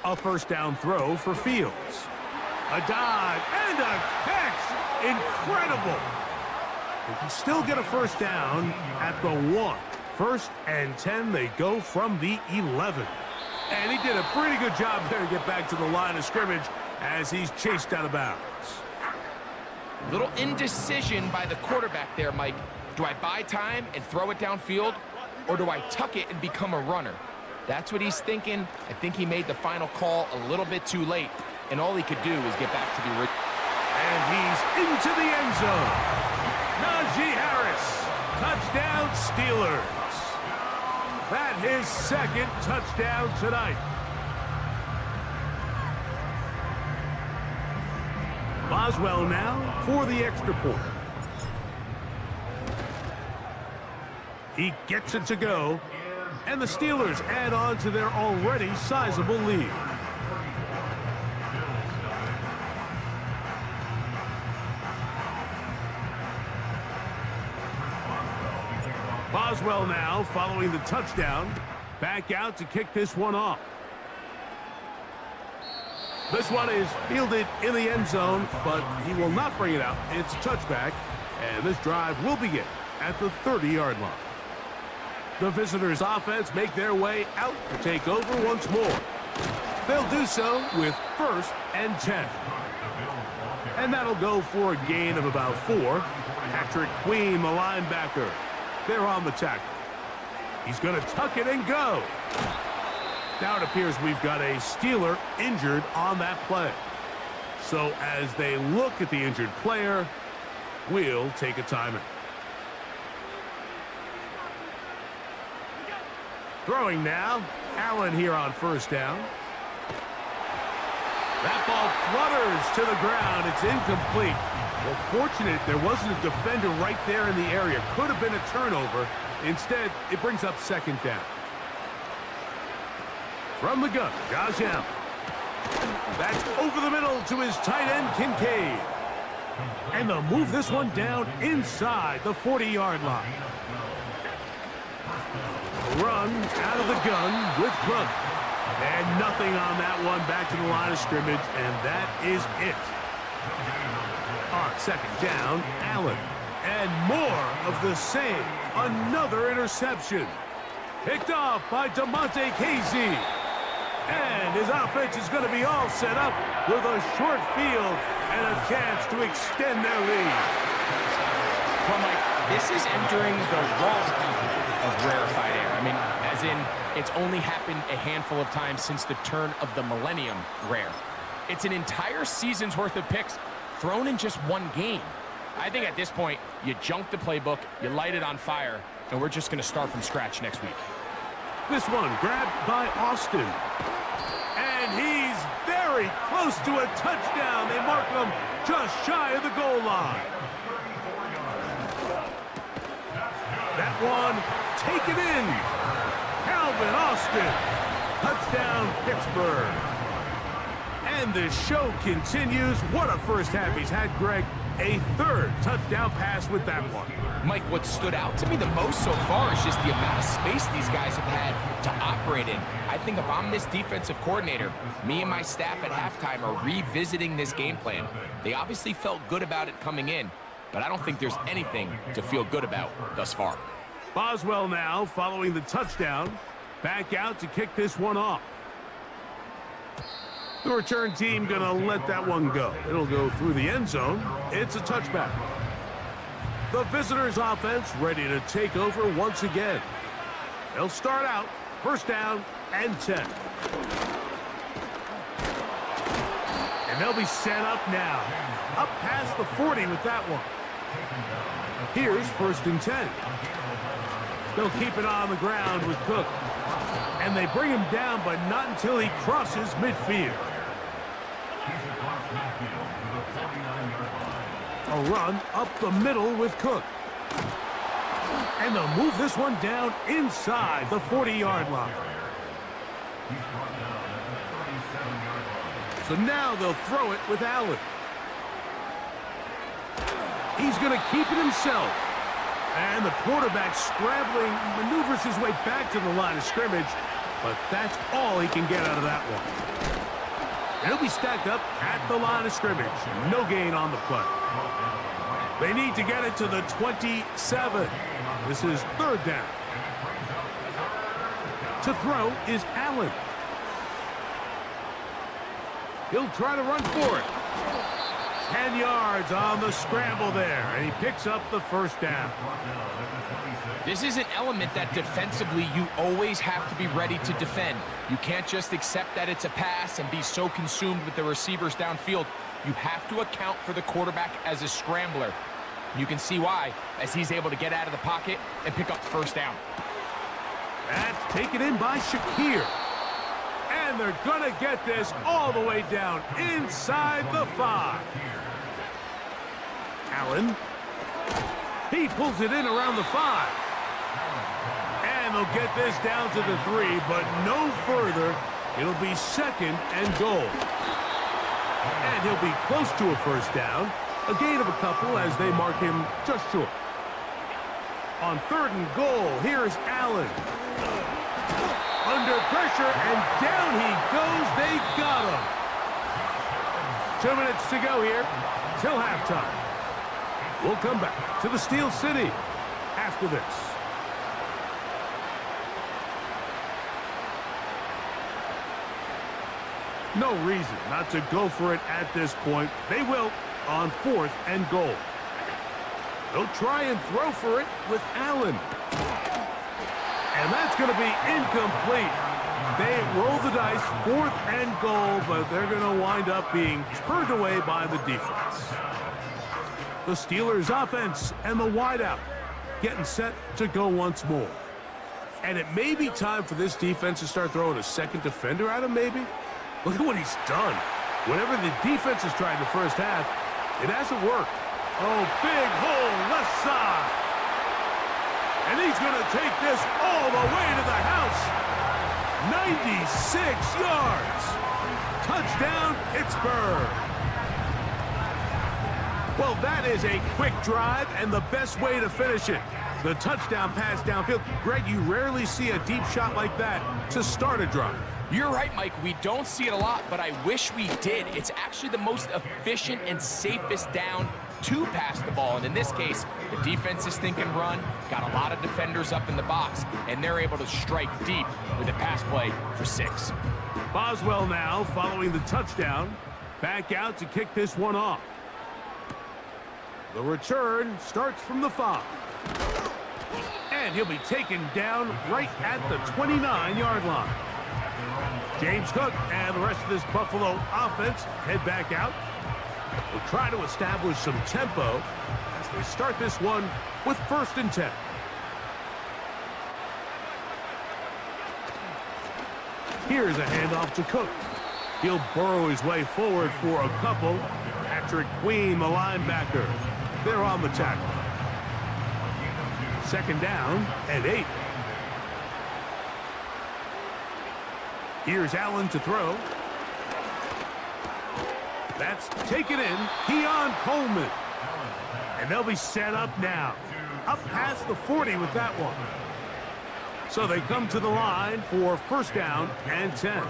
A 1st down throw for Fields. A dive and a catch. Incredible. They can still get a 1st down at the 1. 1st and 10, they go from the 11. And he did a pretty good job there to get back to the line of scrimmage as he's chased out of bounds. Little indecision by the quarterback there, Mike. Do I buy time and throw it downfield, or do I tuck it and become a runner? That's what he's thinking. I think he made the final call a little bit too late, and all he could do was get back to the original. And he's into the end zone. Najee Harris, touchdown Steelers. That his 2nd touchdown tonight. Boswell now for the extra point. He gets it to go. And the Steelers add on to their already sizable lead. Boswell now following the touchdown. Back out to kick this one off. This one is fielded in the end zone, but he will not bring it out. It's a touchback, and this drive will begin at the 30-yard line. The visitors' offense make their way out to take over once more. They'll do so with 1st and 10. And that'll go for a gain of about 4. Patrick Queen, the linebacker. They're on the tackle. He's going to tuck it and go. Now it appears we've got a Steeler injured on that play. So as they look at the injured player, we'll take a timeout. Throwing now, Allen here on first down. That ball flutters to the ground. It's incomplete. Well, fortunate there wasn't a defender right there in the area. Could have been a turnover. Instead, it brings up second down. From the gun, Josh Allen. That's over the middle to his tight end, Kincaid. And they'll move this one down inside the 40-yard line. Run out of the gun with Cook. And nothing on that one, back to the line of scrimmage, and that is it. On second down, Allen. And more of the same. Another interception. Picked off by DeMonte Casey. And his offense is going to be all set up with a short field and a chance to extend their lead. Well, Mike, this is entering the wrong of rarefied air. I mean, as in, it's only happened a handful of times since the turn of the millennium rare. It's an entire season's worth of picks thrown in just one game. I think at this point, you junk the playbook, you light it on fire, and we're just going to start from scratch next week. This one grabbed by Austin. And he's very close to a touchdown. They mark him just shy of the goal line. That one taken in. Calvin Austin. Touchdown, Pittsburgh. And the show continues. What a first half he's had, Greg. A third touchdown pass with that one. Mike, what stood out to me the most so far is just the amount of space these guys have had to operate in. I think if I'm this defensive coordinator, me and my staff at halftime are revisiting this game plan. They obviously felt good about it coming in, but I don't think there's anything to feel good about thus far. Boswell now following the touchdown. Back out to kick this one off. The return team going to let that one go. It'll go through the end zone. It's a touchback. The visitors' offense ready to take over once again. They'll start out first down and 10. And they'll be set up now. Up past the 40 with that one. Here's first and 10. They'll keep it on the ground with Cook. And they bring him down, but not until he crosses midfield. A run up the middle with Cook. And they'll move this one down inside the 40-yard line. So now they'll throw it with Allen. He's going to keep it himself. And the quarterback scrambling, maneuvers his way back to the line of scrimmage. But that's all he can get out of that one. He'll be stacked up at the line of scrimmage. No gain on the play. They need to get it to the 27. This is third down. To throw is Allen. He'll try to run for it. 10 yards on the scramble there, and he picks up the first down. This is an element that defensively you always have to be ready to defend. You can't just accept that it's a pass and be so consumed with the receivers downfield. You have to account for the quarterback as a scrambler. You can see why, as he's able to get out of the pocket and pick up the first down. That's taken in by Shakir. And they're going to get this all the way down inside the 5. Allen. He pulls it in around the 5. And they'll get this down to the 3, but no further. It'll be second and goal. And he'll be close to a first down. A gain of a couple as they mark him just short. On third and goal, here's Allen. Under pressure, and down he goes. They got him. 2 minutes to go here till halftime. We'll come back to the Steel City after this. No reason not to go for it at this point. They will on fourth and goal. They'll try and throw for it with Allen. And that's going to be incomplete. They roll the dice, 4th and goal, but they're going to wind up being turned away by the defense. The Steelers offense and the wideout getting set to go once more. And it may be time for this defense to start throwing a second defender at him, maybe. Look at what he's done. Whatever the defense has tried the first half, it hasn't worked. Oh, big hole, left side. And he's going to take this all the way to the house. 96 yards. Touchdown, Pittsburgh. Well, that is a quick drive and the best way to finish it. The touchdown pass downfield. Greg, you rarely see a deep shot like that to start a drive. You're right, Mike. We don't see it a lot, but I wish we did. It's actually the most efficient and safest down to pass the ball. And in this case, the defense is thinking run, got a lot of defenders up in the box, and they're able to strike deep with a pass play for 6. Boswell now following the touchdown. Back out to kick this one off. The return starts from the 5. And he'll be taken down right at the 29-yard line. James Cook and the rest of this Buffalo offense head back out. Will try to establish some tempo as they start this one with 1st and 10. Here's a handoff to Cook. He'll burrow his way forward for a couple. Patrick Queen, the linebacker. They're on the tackle. 2nd down and 8. Here's Allen to throw. That's taken in. Keon Coleman. And they'll be set up now. Up past the 40 with that one. So they come to the line for 1st down and 10.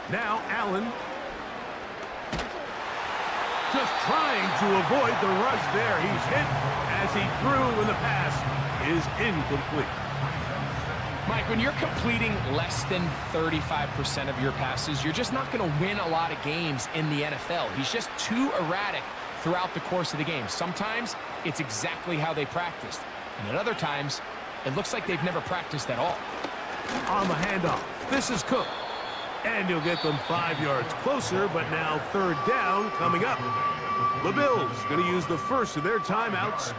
Now Allen. Just trying to avoid the rush there. He's hit as he threw when the pass is incomplete. Mike, when you're completing less than 35% of your passes, you're just not going to win a lot of games in the NFL. He's just too erratic throughout the course of the game. Sometimes it's exactly how they practiced. And at other times, it looks like they've never practiced at all. On the handoff, this is Cook. And he'll get them 5 yards closer, but now 3rd down coming up. The Bills going to use the first of their timeouts.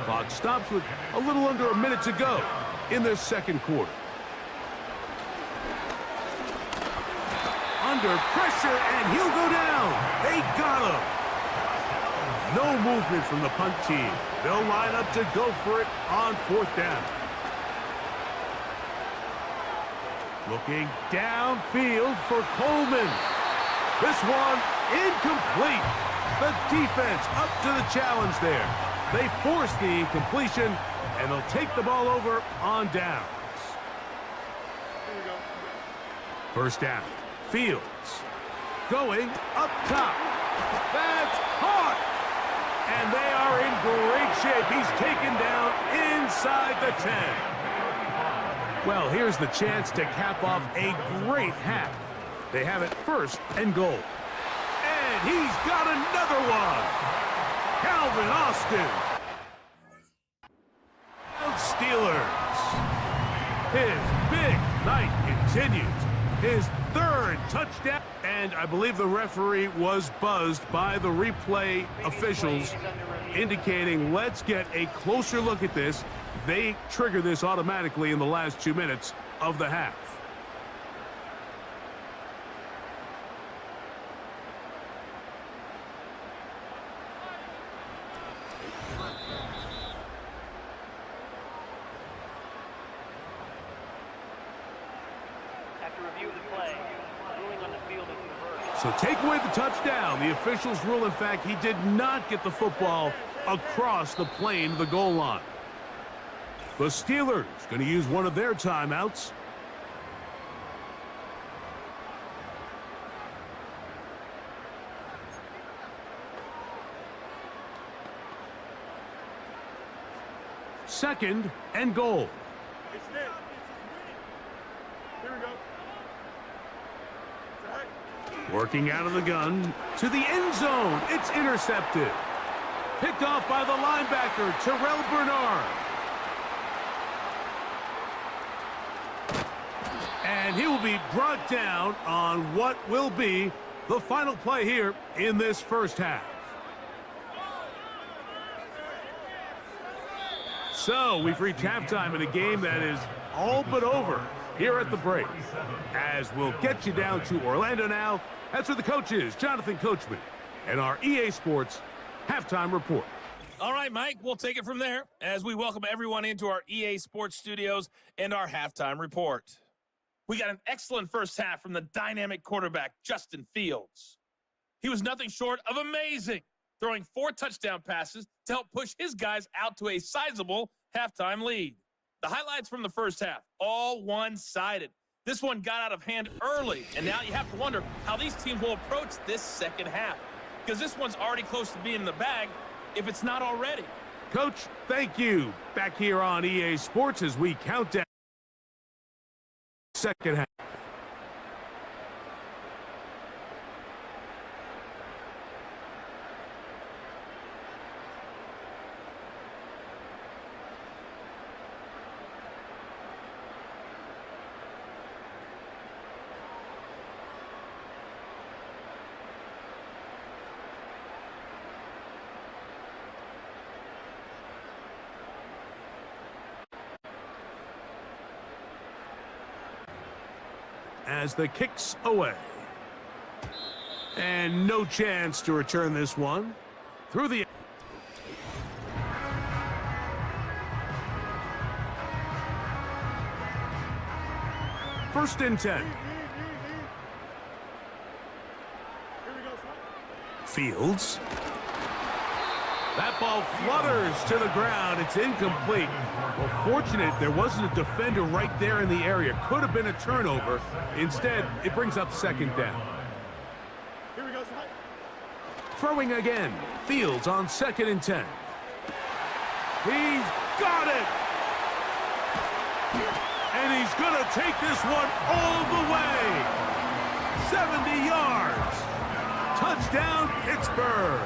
Clock stops with a little under a minute to go in their 2nd quarter. Under pressure, and he'll go down. They got him. No movement from the punt team. They'll line up to go for it on 4th down. Looking downfield for Coleman. This one incomplete. The defense up to the challenge there. They force the incompletion, and they'll take the ball over on downs. 1st down. Fields. Going up top. That's caught. And they are in great shape. He's taken down inside the 10. Well, here's the chance to cap off a great half. They have it 1st and goal. And he's got another one. Calvin Austin. Steelers. His big night continues. His 3rd touchdown. And I believe the referee was buzzed by the replay officials, indicating let's get a closer look at this. They trigger this automatically in the last 2 minutes of the half. After review of the play, ruling on the field is reversed. So take away the touchdown. The officials rule, in fact, he did not get the football across the plane to the goal line. The Steelers going to use one of their timeouts. Second and goal. Working out of the gun to the end zone. It's intercepted. Picked off by the linebacker, Terrell Bernard. And he will be brought down on what will be the final play here in this first half. So we've reached halftime in a game that is all but over here at the break. As we'll get you down to Orlando now, that's where the coach is, Jonathan Coachman, and our EA Sports Halftime Report. All right, Mike, we'll take it from there as we welcome everyone into our EA Sports studios and our halftime report. We got an excellent first half from the dynamic quarterback, Justin Fields. He was nothing short of amazing, throwing 4 touchdown passes to help push his guys out to a sizable halftime lead. The highlights from the first half, all one-sided. This one got out of hand early, and now you have to wonder how these teams will approach this second half, because this one's already close to being in the bag, if it's not already. Coach, thank you. Back here on EA Sports as we count down second half. As the kick's away. And no chance to return this one. Through the... First and 10. Fields. That ball flutters to the ground. It's incomplete. Well, fortunate there wasn't a defender right there in the area. Could have been a turnover. Instead, it brings up second down. Throwing again. Fields on second and 10. He's got it! And he's going to take this one all the way. 70 yards. Touchdown, Pittsburgh.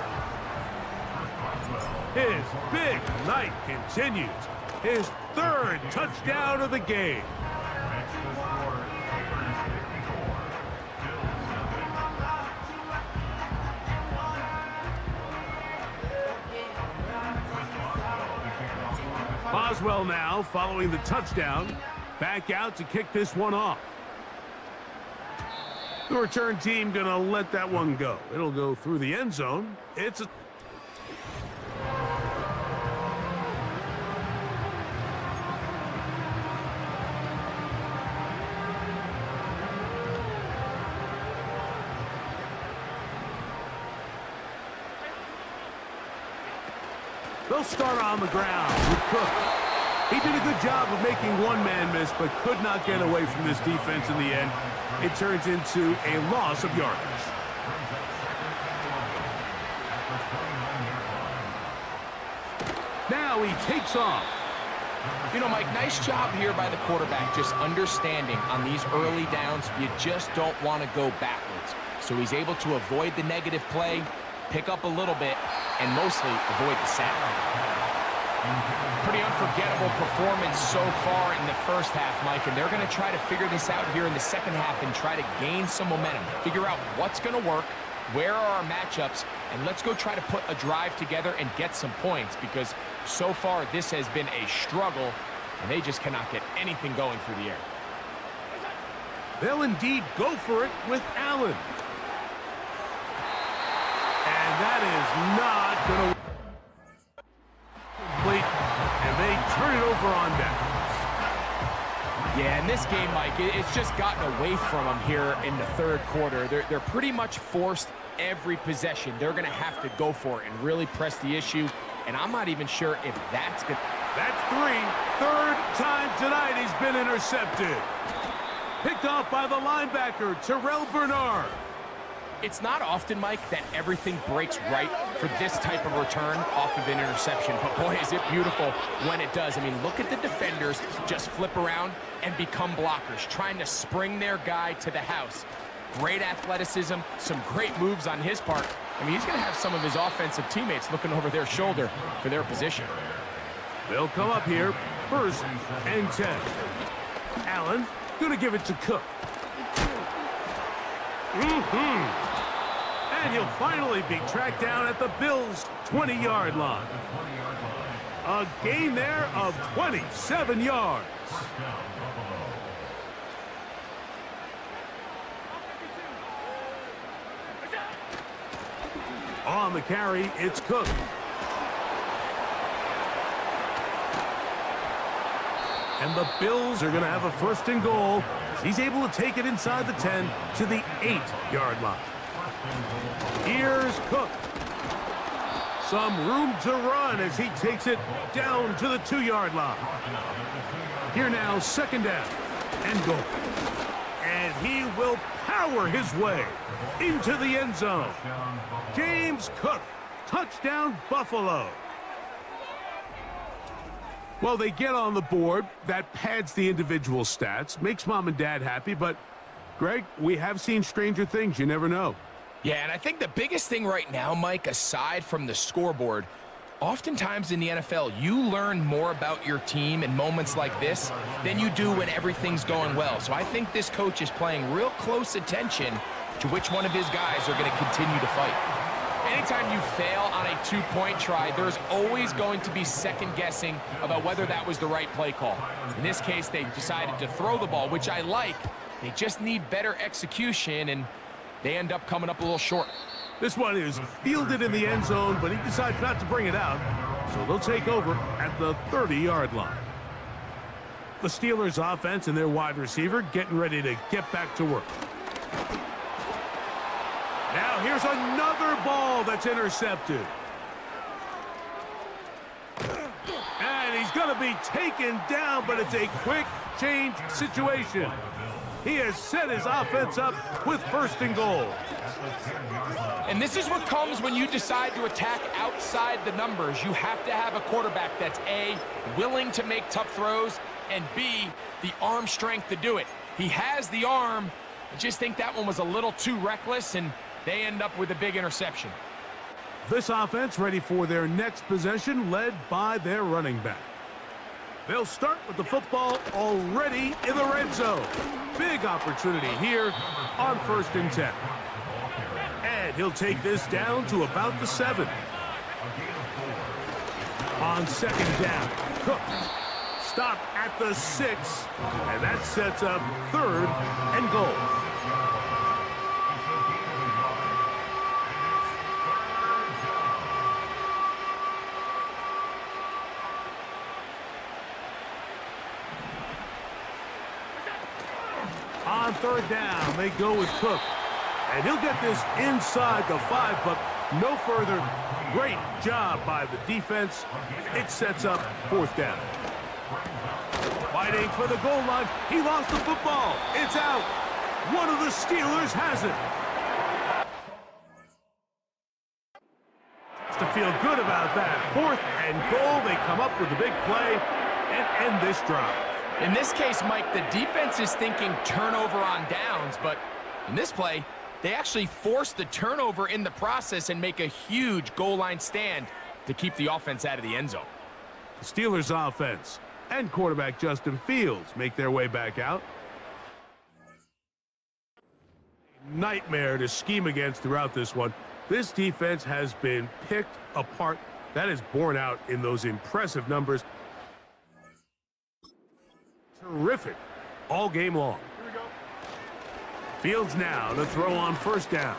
His big night continues. His 3rd touchdown of the game. Boswell now following the touchdown. Back out to kick this one off. The return team gonna let that one go. It'll go through the end zone. It's a... They'll start on the ground with Cook. He did a good job of making one man miss, but could not get away from this defense in the end. It turns into a loss of yardage. Now he takes off. You know, Mike, nice job here by the quarterback, just understanding on these early downs, you just don't want to go backwards. So he's able to avoid the negative play, pick up a little bit, and mostly avoid the sack. Pretty unforgettable performance so far in the first half, Mike, and they're going to try to figure this out here in the second half and try to gain some momentum, figure out what's going to work, where are our matchups, and let's go try to put a drive together and get some points, because so far this has been a struggle, and they just cannot get anything going through the air. They'll indeed go for it with Allen. And that is not going to complete, and they turn it over on downs. Yeah, in this game, Mike, it's just gotten away from them here in the third quarter. They're pretty much forced every possession. They're going to have to go for it and really press the issue, and I'm not even sure if that's good. That's 3. 3rd time tonight he's been intercepted. Picked off by the linebacker, Terrell Bernard. It's not often, Mike, that everything breaks right for this type of return off of an interception. But boy, is it beautiful when it does. I mean, look at the defenders just flip around and become blockers, trying to spring their guy to the house. Great athleticism, some great moves on his part. I mean, he's going to have some of his offensive teammates looking over their shoulder for their position. They'll come up here, 1st and 10. Allen going to give it to Cook. And he'll finally be tracked down at the Bills' 20-yard line. A gain there of 27 yards. On the carry, it's Cook. And the Bills are going to have a 1st and goal as he's able to take it inside the 10 to the 8-yard line. Here's Cook. Some room to run as he takes it down to the 2-yard line. Here now, 2nd down and goal. And he will power his way into the end zone. James Cook, touchdown Buffalo. Well, they get on the board. That pads the individual stats, makes mom and dad happy, but Greg, we have seen stranger things. You never know. Yeah, and I think the biggest thing right now, Mike, aside from the scoreboard, oftentimes in the NFL, you learn more about your team in moments like this than you do when everything's going well. So I think this coach is paying real close attention to which one of his guys are going to continue to fight. Anytime you fail on a 2-point try, there's always going to be second guessing about whether that was the right play call. In this case, they decided to throw the ball, which I like. They just need better execution, and they end up coming up a little short. This one is fielded in the end zone, but he decides not to bring it out. So they'll take over at the 30-yard line. The Steelers' offense and their wide receiver getting ready to get back to work. Now here's another ball that's intercepted. And he's going to be taken down, but it's a quick change situation. He has set his offense up with 1st and goal. And this is what comes when you decide to attack outside the numbers. You have to have a quarterback that's A, willing to make tough throws, and B, the arm strength to do it. He has the arm. I just think that one was a little too reckless, and they end up with a big interception. This offense ready for their next possession, led by their running back. They'll start with the football already in the red zone. Big opportunity here on 1st and 10. And he'll take this down to about the 7. On 2nd down, Cook. Stop at the 6. And that sets up 3rd and goal. On 3rd down, they go with Cook. And he'll get this inside the 5, but no further. Great job by the defense. It sets up 4th down. Fighting for the goal line. He lost the football. It's out. One of the Steelers has it. To feel good about that. 4th and goal. They come up with a big play and end this drive. In this case, Mike, the defense is thinking turnover on downs, but in this play, they actually force the turnover in the process and make a huge goal line stand to keep the offense out of the end zone. The Steelers' offense and quarterback Justin Fields make their way back out. Nightmare to scheme against throughout this one. This defense has been picked apart. That is borne out in those impressive numbers. Terrific all game long. Fields now to throw on 1st down.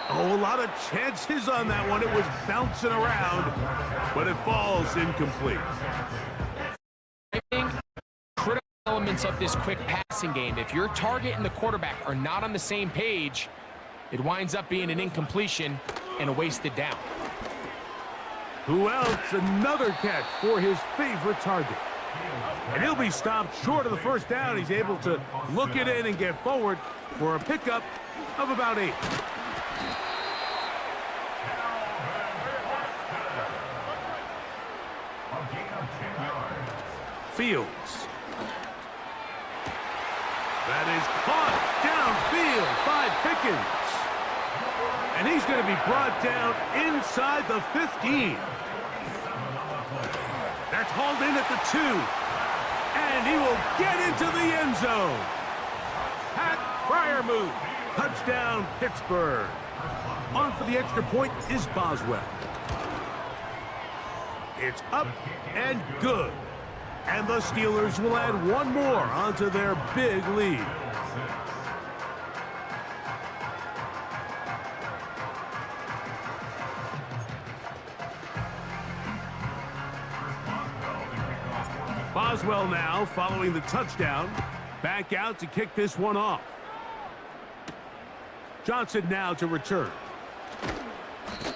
Oh, a lot of chances on that one. It was bouncing around, but it falls incomplete. I think critical elements of this quick passing game, if your target and the quarterback are not on the same page, it winds up being an incompletion and a wasted down. Who else? Another catch for his favorite target. And he'll be stopped short of the 1st down. He's able to look it in and get forward for a pickup of about 8. Fields. That is caught downfield by Pickens. And he's going to be brought down inside the 15. That's hauled in at the 2. And he will get into the end zone. Pat Fryermuth. Touchdown, Pittsburgh. On for the extra point is Boswell. It's up and good. And the Steelers will add one more onto their big lead. Boswell now following the touchdown. Back out to kick this one off. Johnson now to return.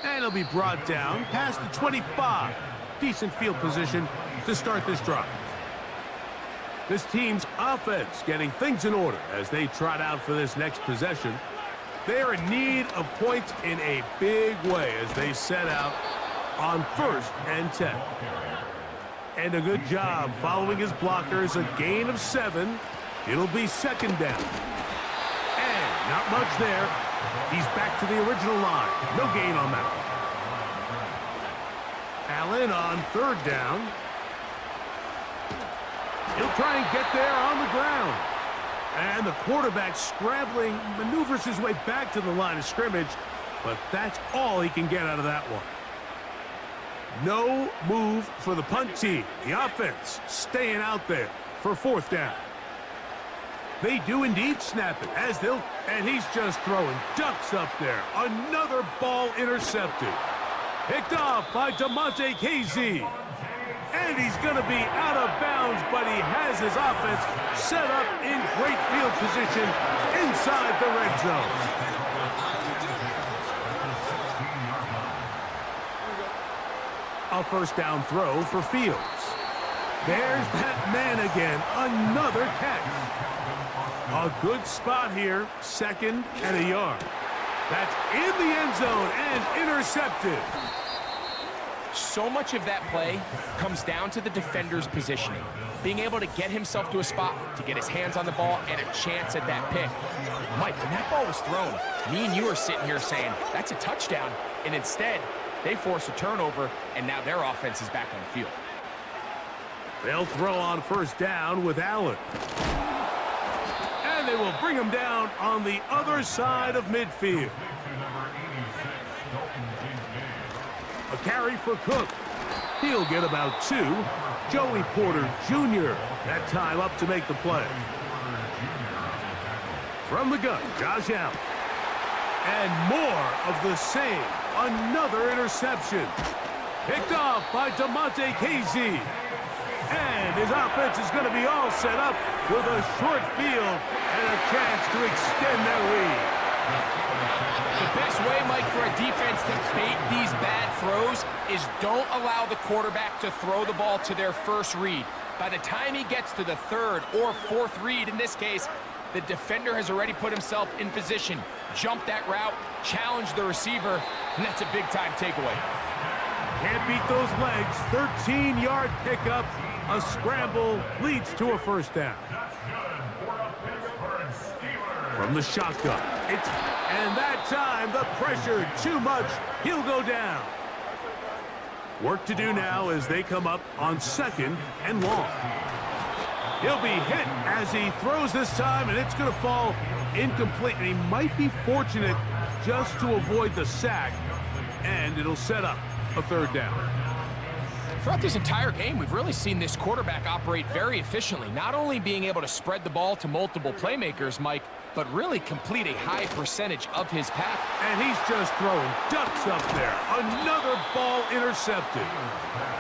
And he'll be brought down past the 25. Decent field position to start this drive. This team's offense getting things in order as they trot out for this next possession. They are in need of points in a big way as they set out on 1st and 10. And a good job following his blockers, a gain of 7. It'll be 2nd down. And not much there. He's back to the original line. No gain on that one. Allen on 3rd down. He'll try and get there on the ground. And the quarterback scrambling, maneuvers his way back to the line of scrimmage, but that's all he can get out of that one. No move for the punt team. The offense staying out there for 4th down. They do indeed snap it as they'll, and he's just throwing ducks up there. Another ball intercepted. Picked off by DeMonte Casey. And he's going to be out of bounds, but he has his offense set up in great field position inside the red zone. A 1st down throw for Fields. There's that man again. Another catch. A good spot here. 2nd and a yard. That's in the end zone and intercepted. So much of that play comes down to the defender's positioning. Being able to get himself to a spot, to get his hands on the ball, and a chance at that pick. Mike, when that ball was thrown, me and you are sitting here saying, that's a touchdown. And instead, they force a turnover, and now their offense is back on the field. They'll throw on 1st down with Allen. And they will bring him down on the other side of midfield. A carry for Cook. He'll get about 2. Joey Porter Jr. that time up to make the play. From the gun, Josh Allen. And more of the same. Another interception. Picked off by DeMonte Casey. And his offense is going to be all set up with a short field and a chance to extend their lead. The best way, Mike, for a defense to bait these bad throws is don't allow the quarterback to throw the ball to their 1st read. By the time he gets to the 3rd or 4th read, in this case, the defender has already put himself in position, jumped that route, challenged the receiver, and that's a big-time takeaway. Can't beat those legs. 13-yard pickup. A scramble leads to a 1st down. From the shotgun. And that time, the pressure too much. He'll go down. Work to do now as they come up on 2nd and long. He'll be hit as he throws this time, and it's going to fall incomplete. And he might be fortunate just to avoid the sack, and it'll set up a 3rd down. Throughout this entire game, we've really seen this quarterback operate very efficiently, not only being able to spread the ball to multiple playmakers, Mike, but really complete a high percentage of his pass. And he's just throwing ducks up there. Another ball intercepted.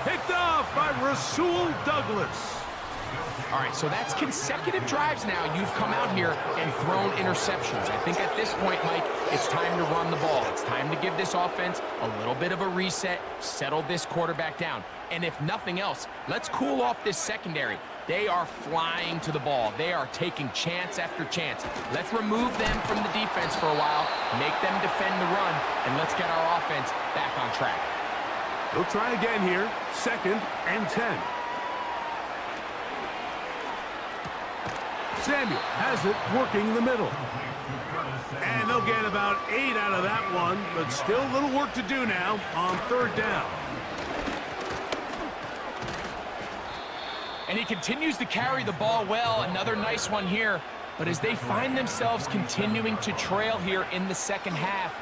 Picked off by Rasul Douglas. All right, so that's consecutive drives now. You've come out here and thrown interceptions. I think at this point, Mike, it's time to run the ball. It's time to give this offense a little bit of a reset, settle this quarterback down. And if nothing else, let's cool off this secondary. They are flying to the ball. They are taking chance after chance. Let's remove them from the defense for a while, make them defend the run, and let's get our offense back on track. They'll try again here. 2nd and 10. Samuel has it working the middle. And they'll get about 8 out of that one, but still a little work to do now on 3rd down. And he continues to carry the ball well. Another nice one here. But as they find themselves continuing to trail here in the second half,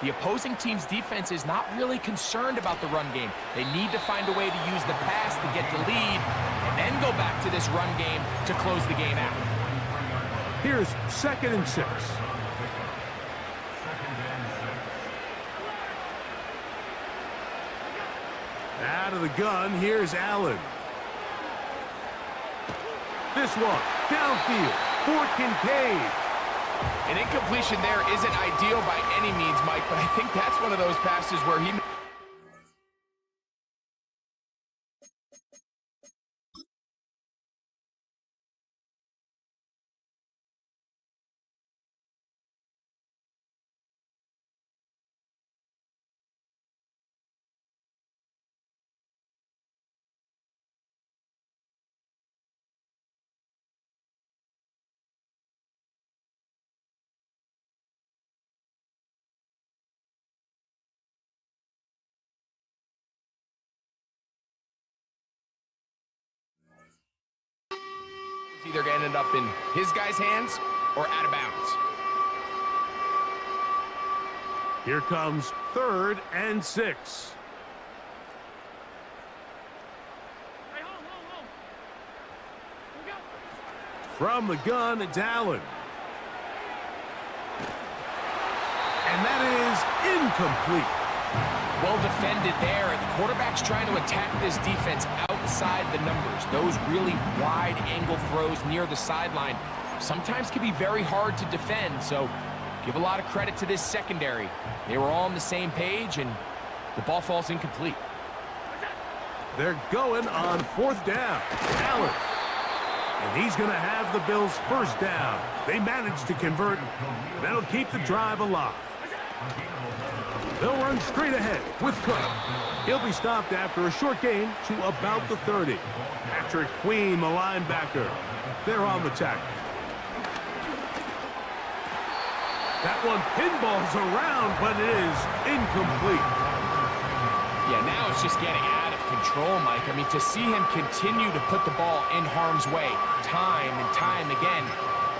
the opposing team's defense is not really concerned about the run game. They need to find a way to use the pass to get the lead and then go back to this run game to close the game out. Here's 2nd and 6. Out of the gun, here's Allen. This one, downfield, for Kincaid. An incompletion there isn't ideal by any means, Mike, but I think that's one of those passes where he... either going to end up in his guy's hands or out of bounds. Here comes 3rd and 6. From the gun, it's Allen. And that is incomplete. Well defended there, and the quarterback's trying to attack this defense outside the numbers. Those really wide-angle throws near the sideline sometimes can be very hard to defend, so give a lot of credit to this secondary. They were all on the same page, and the ball falls incomplete. They're going on 4th down. Allen. And he's going to have the Bills' 1st down. They managed to convert, and that'll keep the drive alive. They'll run straight ahead with Cook. He'll be stopped after a short gain to about the 30. Patrick Queen, the linebacker. They're on the tackle. That one pinballs around, but it is incomplete. Yeah, now it's just getting out of control, Mike. I mean, to see him continue to put the ball in harm's way time and time again,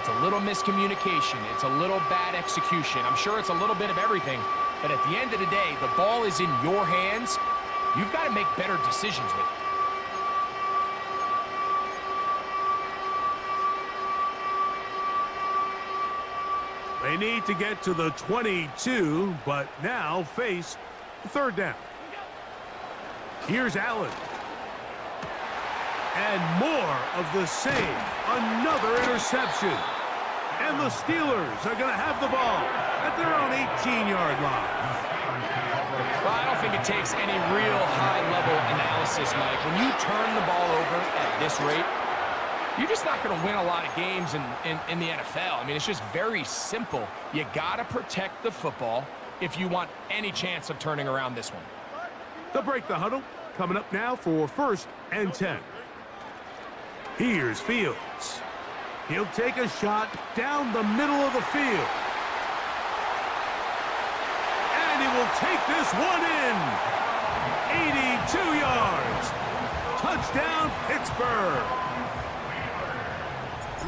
it's a little miscommunication. It's a little bad execution. I'm sure it's a little bit of everything. But at the end of the day, the ball is in your hands. You've got to make better decisions with it. They need to get to the 22, but now face 3rd down. Here's Allen. And more of the same. Another interception. And the Steelers are going to have the ball at their own 18-yard line. Well, I don't think it takes any real high-level analysis, Mike. When you turn the ball over at this rate, you're just not going to win a lot of games in the NFL. I mean, it's just very simple. You got to protect the football if you want any chance of turning around this one. They'll break the huddle. Coming up now for 1st and 10. Here's Fields. He'll take a shot down the middle of the field. And he will take this one in. 82 yards. Touchdown, Pittsburgh.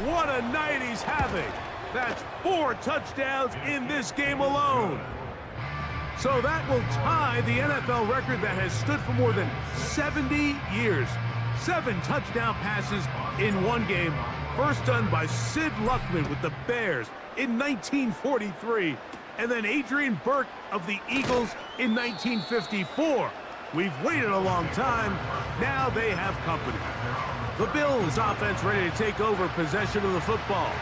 What a night he's having. That's 4 touchdowns in this game alone. So that will tie the NFL record that has stood for more than 70 years. 7 touchdown passes in one game. First done by Sid Luckman with the Bears in 1943. And then Adrian Burke of the Eagles in 1954. We've waited a long time. Now they have company. The Bills offense ready to take over possession of the football.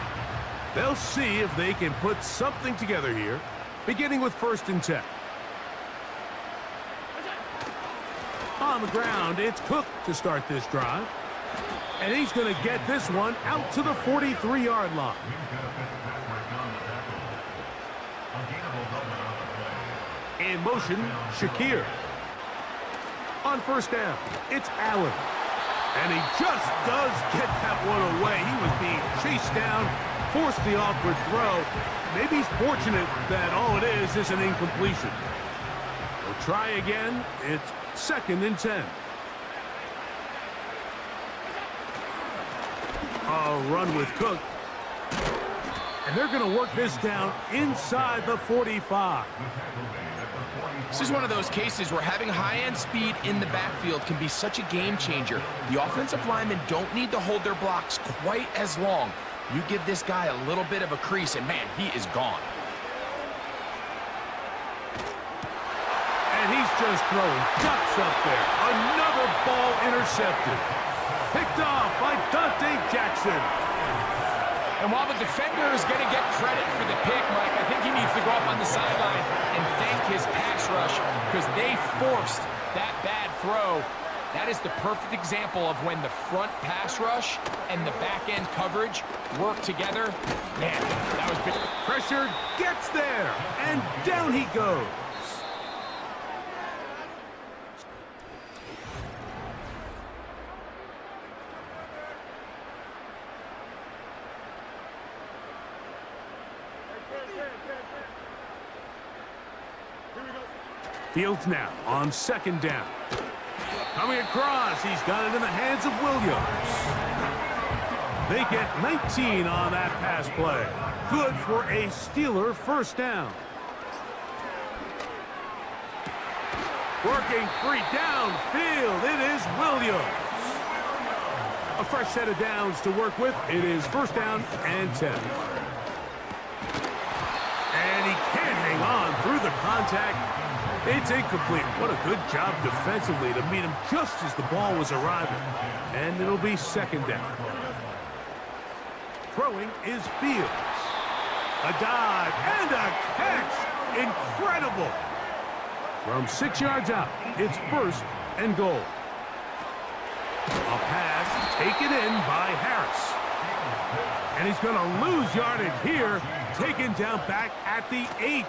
They'll see if they can put something together here, beginning with 1st and 10. On the ground, it's Cook to start this drive. And he's going to get this one out to the 43-yard line. In motion, Shakir. On 1st down, it's Allen. And he just does get that one away. He was being chased down, forced the awkward throw. Maybe he's fortunate that all it is an incompletion. We'll try again. It's 2nd and 10. A run with Cook. And they're going to work this down inside the 45. This is one of those cases where having high-end speed in the backfield can be such a game changer. The offensive linemen don't need to hold their blocks quite as long. You give this guy a little bit of a crease, and man, he is gone. And he's just throwing ducks up there. Another ball intercepted. Picked off by Dante Jackson. And while the defender is going to get credit for the pick, Mike, I think he needs to go up on the sideline and thank his pass rush because they forced that bad throw. That is the perfect example of when the front pass rush and the back-end coverage work together. Man, that was big. Pressure gets there, and down he goes. Fields now on second down. Coming across, he's got it in the hands of Williams. They get 19 on that pass play. Good for a Steeler first down. Working free downfield, it is Williams. A fresh set of downs to work with. It is first down and 10. And he can't hang on through the contact. It's incomplete. What a good job defensively to meet him just as the ball was arriving. And it'll be second down. Throwing is Fields. A dive and a catch. Incredible. From 6 yards out, it's first and goal. A pass taken in by Harris. And he's going to lose yardage here. Taken down back at the 8.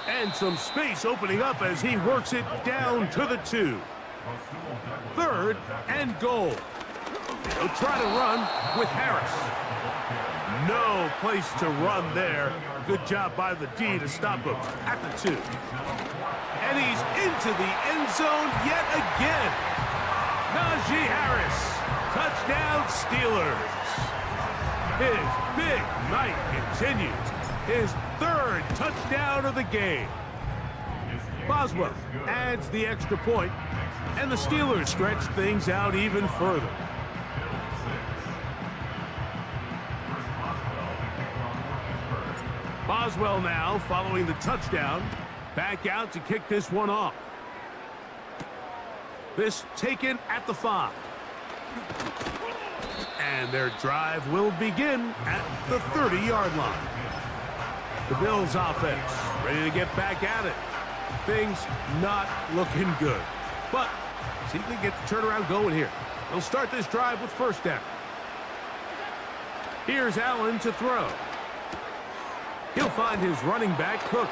And some space opening up as he works it down to the 2. Third and goal. He'll try to run with Harris. No place to run there. Good job by the D to stop him at the 2. And he's into the end zone yet again. Najee Harris. Touchdown Steelers. His big night continues. His third touchdown of the game. Boswell adds the extra point, and the Steelers stretch things out even further. Boswell now following the touchdown, back out to kick this one off. This taken at the 5. And their drive will begin at the 30-yard line. The Bills offense ready to get back at it. Things not looking good. But see if they get the turnaround going here. They'll start this drive with first down. Here's Allen to throw. He'll find his running back, Cook.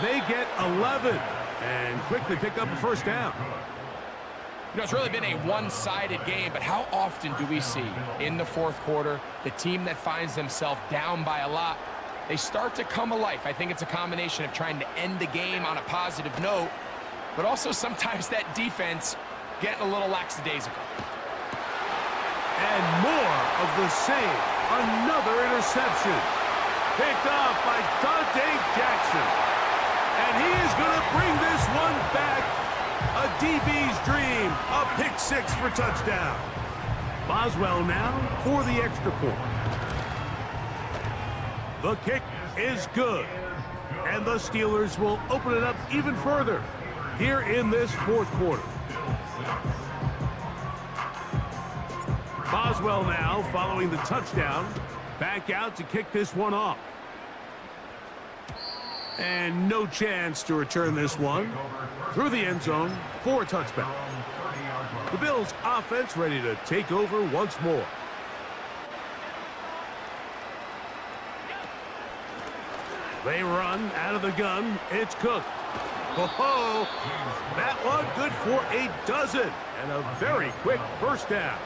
They get 11 and quickly pick up a first down. You know, it's really been a one-sided game, but how often do we see in the fourth quarter the team that finds themselves down by a lot, they start to come alive? I think it's a combination of trying to end the game on a positive note, but also sometimes that defense getting a little lackadaisical. And more of the same. Another interception. Picked off by Dante Jackson. And he is going to bring this one back. A DB's dream. A pick 6 for touchdown. Boswell now for the extra point. The kick is good. And the Steelers will open it up even further here in this fourth quarter. Boswell now following the touchdown. Back out to kick this one off. And no chance to return this one through the end zone for a touchback. The Bills offense ready to take over once more. They run out of the gun. It's Cook. Oh, that one good for a dozen. And a very quick first down.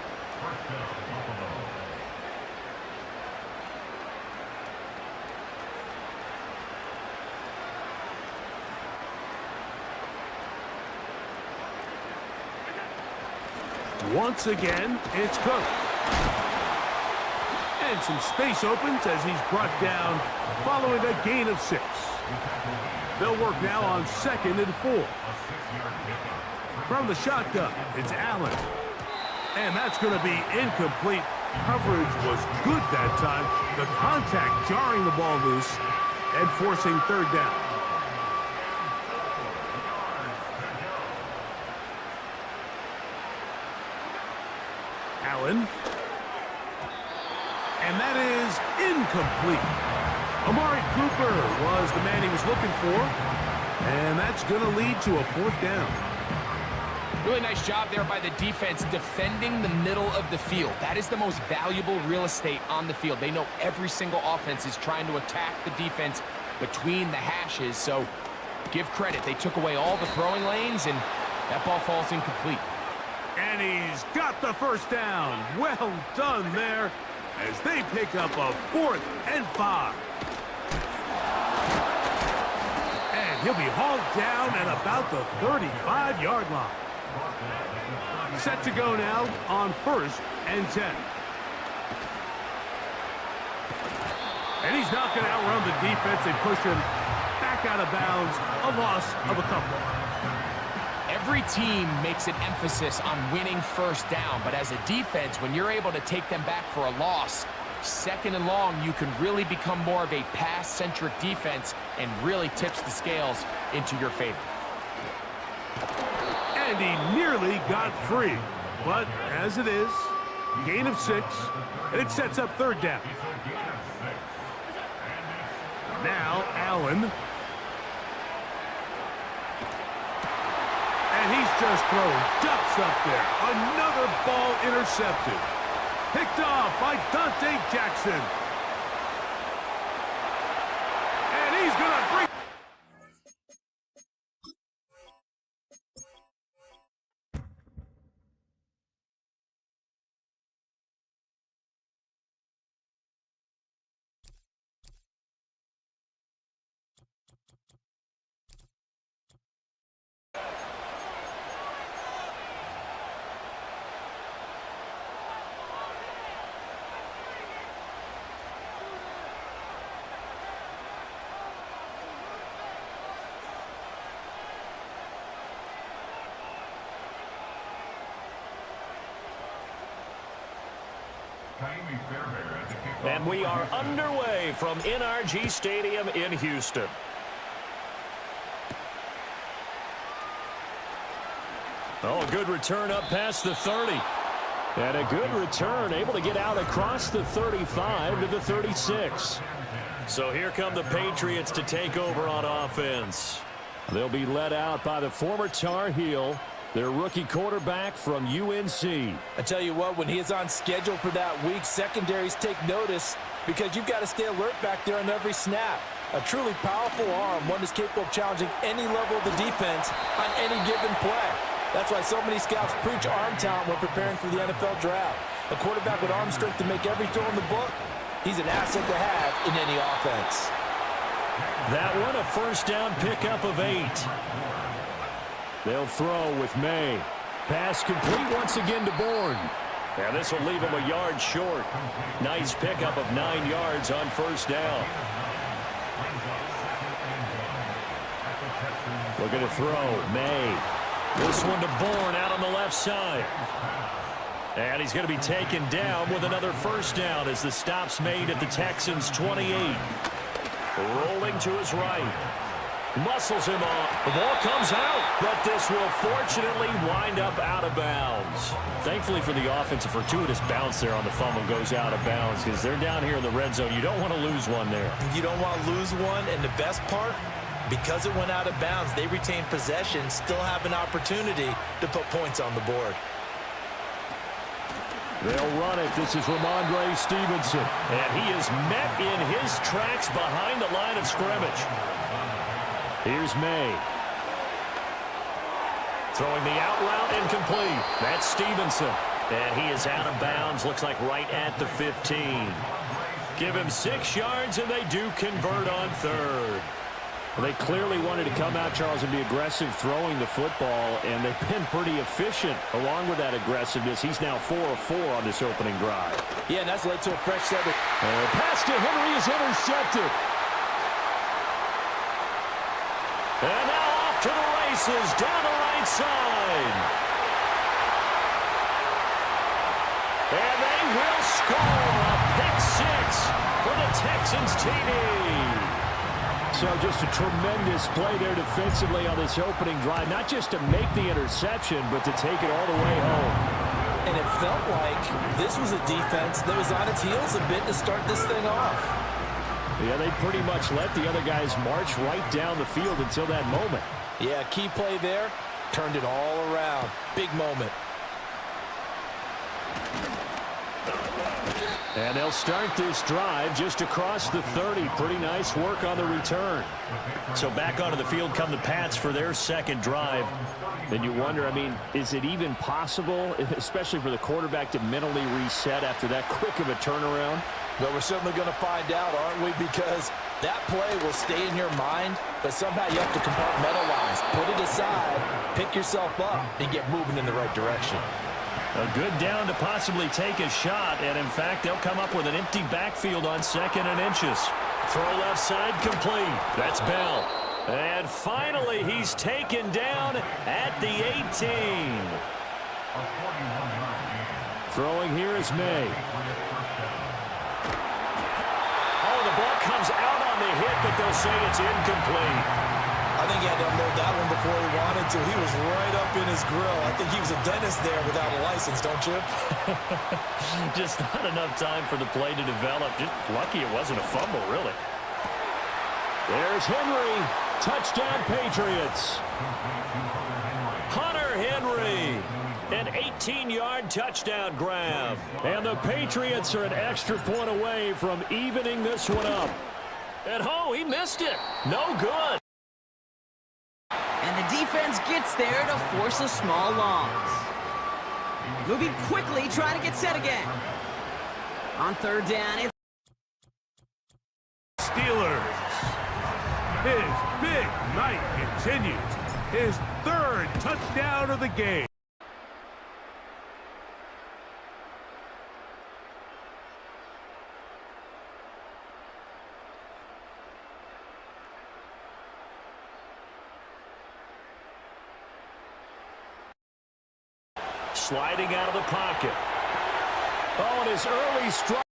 Once again, it's Cook. And some space opens as he's brought down following a gain of 6. They'll work now on 2nd and 4. From the shotgun, it's Allen. And that's going to be incomplete. Coverage was good that time. The contact jarring the ball loose and forcing 3rd down. Allen. And that is incomplete. Amari Cooper was the man he was looking for. And that's going to lead to a 4th down. Really nice job there by the defense defending the middle of the field. That is the most valuable real estate on the field. They know every single offense is trying to attack the defense between the hashes. So give credit. They took away all the throwing lanes, and that ball falls incomplete. And he's got the 1st down. Well done there as they pick up a 4th and 5. And he'll be hauled down at about the 35-yard line. Set to go now on 1st and 10. And he's not going to outrun the defense. They push him back out of bounds. A loss of a couple. Every team makes an emphasis on winning 1st down, but as a defense, when you're able to take them back for a loss, 2nd and long, you can really become more of a pass-centric defense and really tips the scales into your favor. And he nearly got free. But as it is, gain of 6, and it sets up 3rd down. Now Allen. And he's just throwing ducks up there. Another ball intercepted. Picked off by Dante Jackson. And he's going to bring... And we are underway from NRG Stadium in Houston. Oh, a good return up past the 30. And a good return, able to get out across the 35 to the 36. So here come the Patriots to take over on offense. They'll be led out by the former Tar Heel, their rookie quarterback from UNC. I tell you what, when he is on schedule for that week, secondaries take notice because you've got to stay alert back there on every snap. A truly powerful arm, one that's capable of challenging any level of the defense on any given play. That's why so many scouts preach arm talent when preparing for the NFL draft. A quarterback with arm strength to make every throw in the book, he's an asset to have in any offense. That one a 1st down pickup of 8. They'll throw with May. Pass complete once again to Bourne. Now this will leave him a yard short. Nice pickup of 9 yards on 1st down. Looking to throw. May. This one to Bourne out on the left side. And he's going to be taken down with another 1st down as the stop's made at the Texans' 28. Rolling to his right. Muscles him off. The ball comes out, but this will fortunately wind up out of bounds. Thankfully for the offense, a fortuitous bounce there on the fumble goes out of bounds because they're down here in the red zone. You don't want to lose one there. You don't want to lose one, and the best part, because it went out of bounds, they retain possession, still have an opportunity to put points on the board. They'll run it. This is Ramondre Stevenson. And he is met in his tracks behind the line of scrimmage. Here's May. Throwing the out route incomplete. That's Stevenson. And he is out of bounds. Looks like right at the 15. Give him 6 yards, and they do convert on 3rd. They clearly wanted to come out, Charles, and be aggressive throwing the football, and they've been pretty efficient along with that aggressiveness. He's now 4 of 4 on this opening drive. Yeah, and that's led to a fresh set. Pass to Henry is intercepted. And now off to the races down the right side. And they will score a pick 6 for the Texans TD. So just a tremendous play there defensively on this opening drive. Not just to make the interception, but to take it all the way home. And it felt like this was a defense that was on its heels a bit to start this thing off. Yeah, they pretty much let the other guys march right down the field until that moment. Yeah, key play there. Turned it all around. Big moment. And they'll start this drive just across the 30. Pretty nice work on the return. So back onto the field come the Pats for their second drive. Then you wonder, I mean, is it even possible, especially for the quarterback, to mentally reset after that quick of a turnaround? Well, we're certainly going to find out, aren't we? Because that play will stay in your mind, but somehow you have to compartmentalize. Put it aside, pick yourself up, and get moving in the right direction. A good down to possibly take a shot, and in fact, they'll come up with an empty backfield on 2nd and inches. Throw left side complete. That's Bell. And finally, he's taken down at the 18. Throwing here is May. Oh, the ball comes out on the hit, but they'll say it's incomplete. I think he had to unload that one before he wanted to. He was right up in his grill. I think he was a dentist there without a license, don't you? Just not enough time for the play to develop. Just lucky it wasn't a fumble, really. There's Henry. Touchdown, Patriots. Hunter Henry. An 18-yard touchdown grab. And the Patriots are an extra point away from evening this one up. And he missed it. No good. And the defense gets there to force a small loss. Moving quickly, trying to get set again. On 3rd down, it's Steelers. His big night continues. His 3rd touchdown of the game. Sliding out of the pocket. Oh, and his early strike.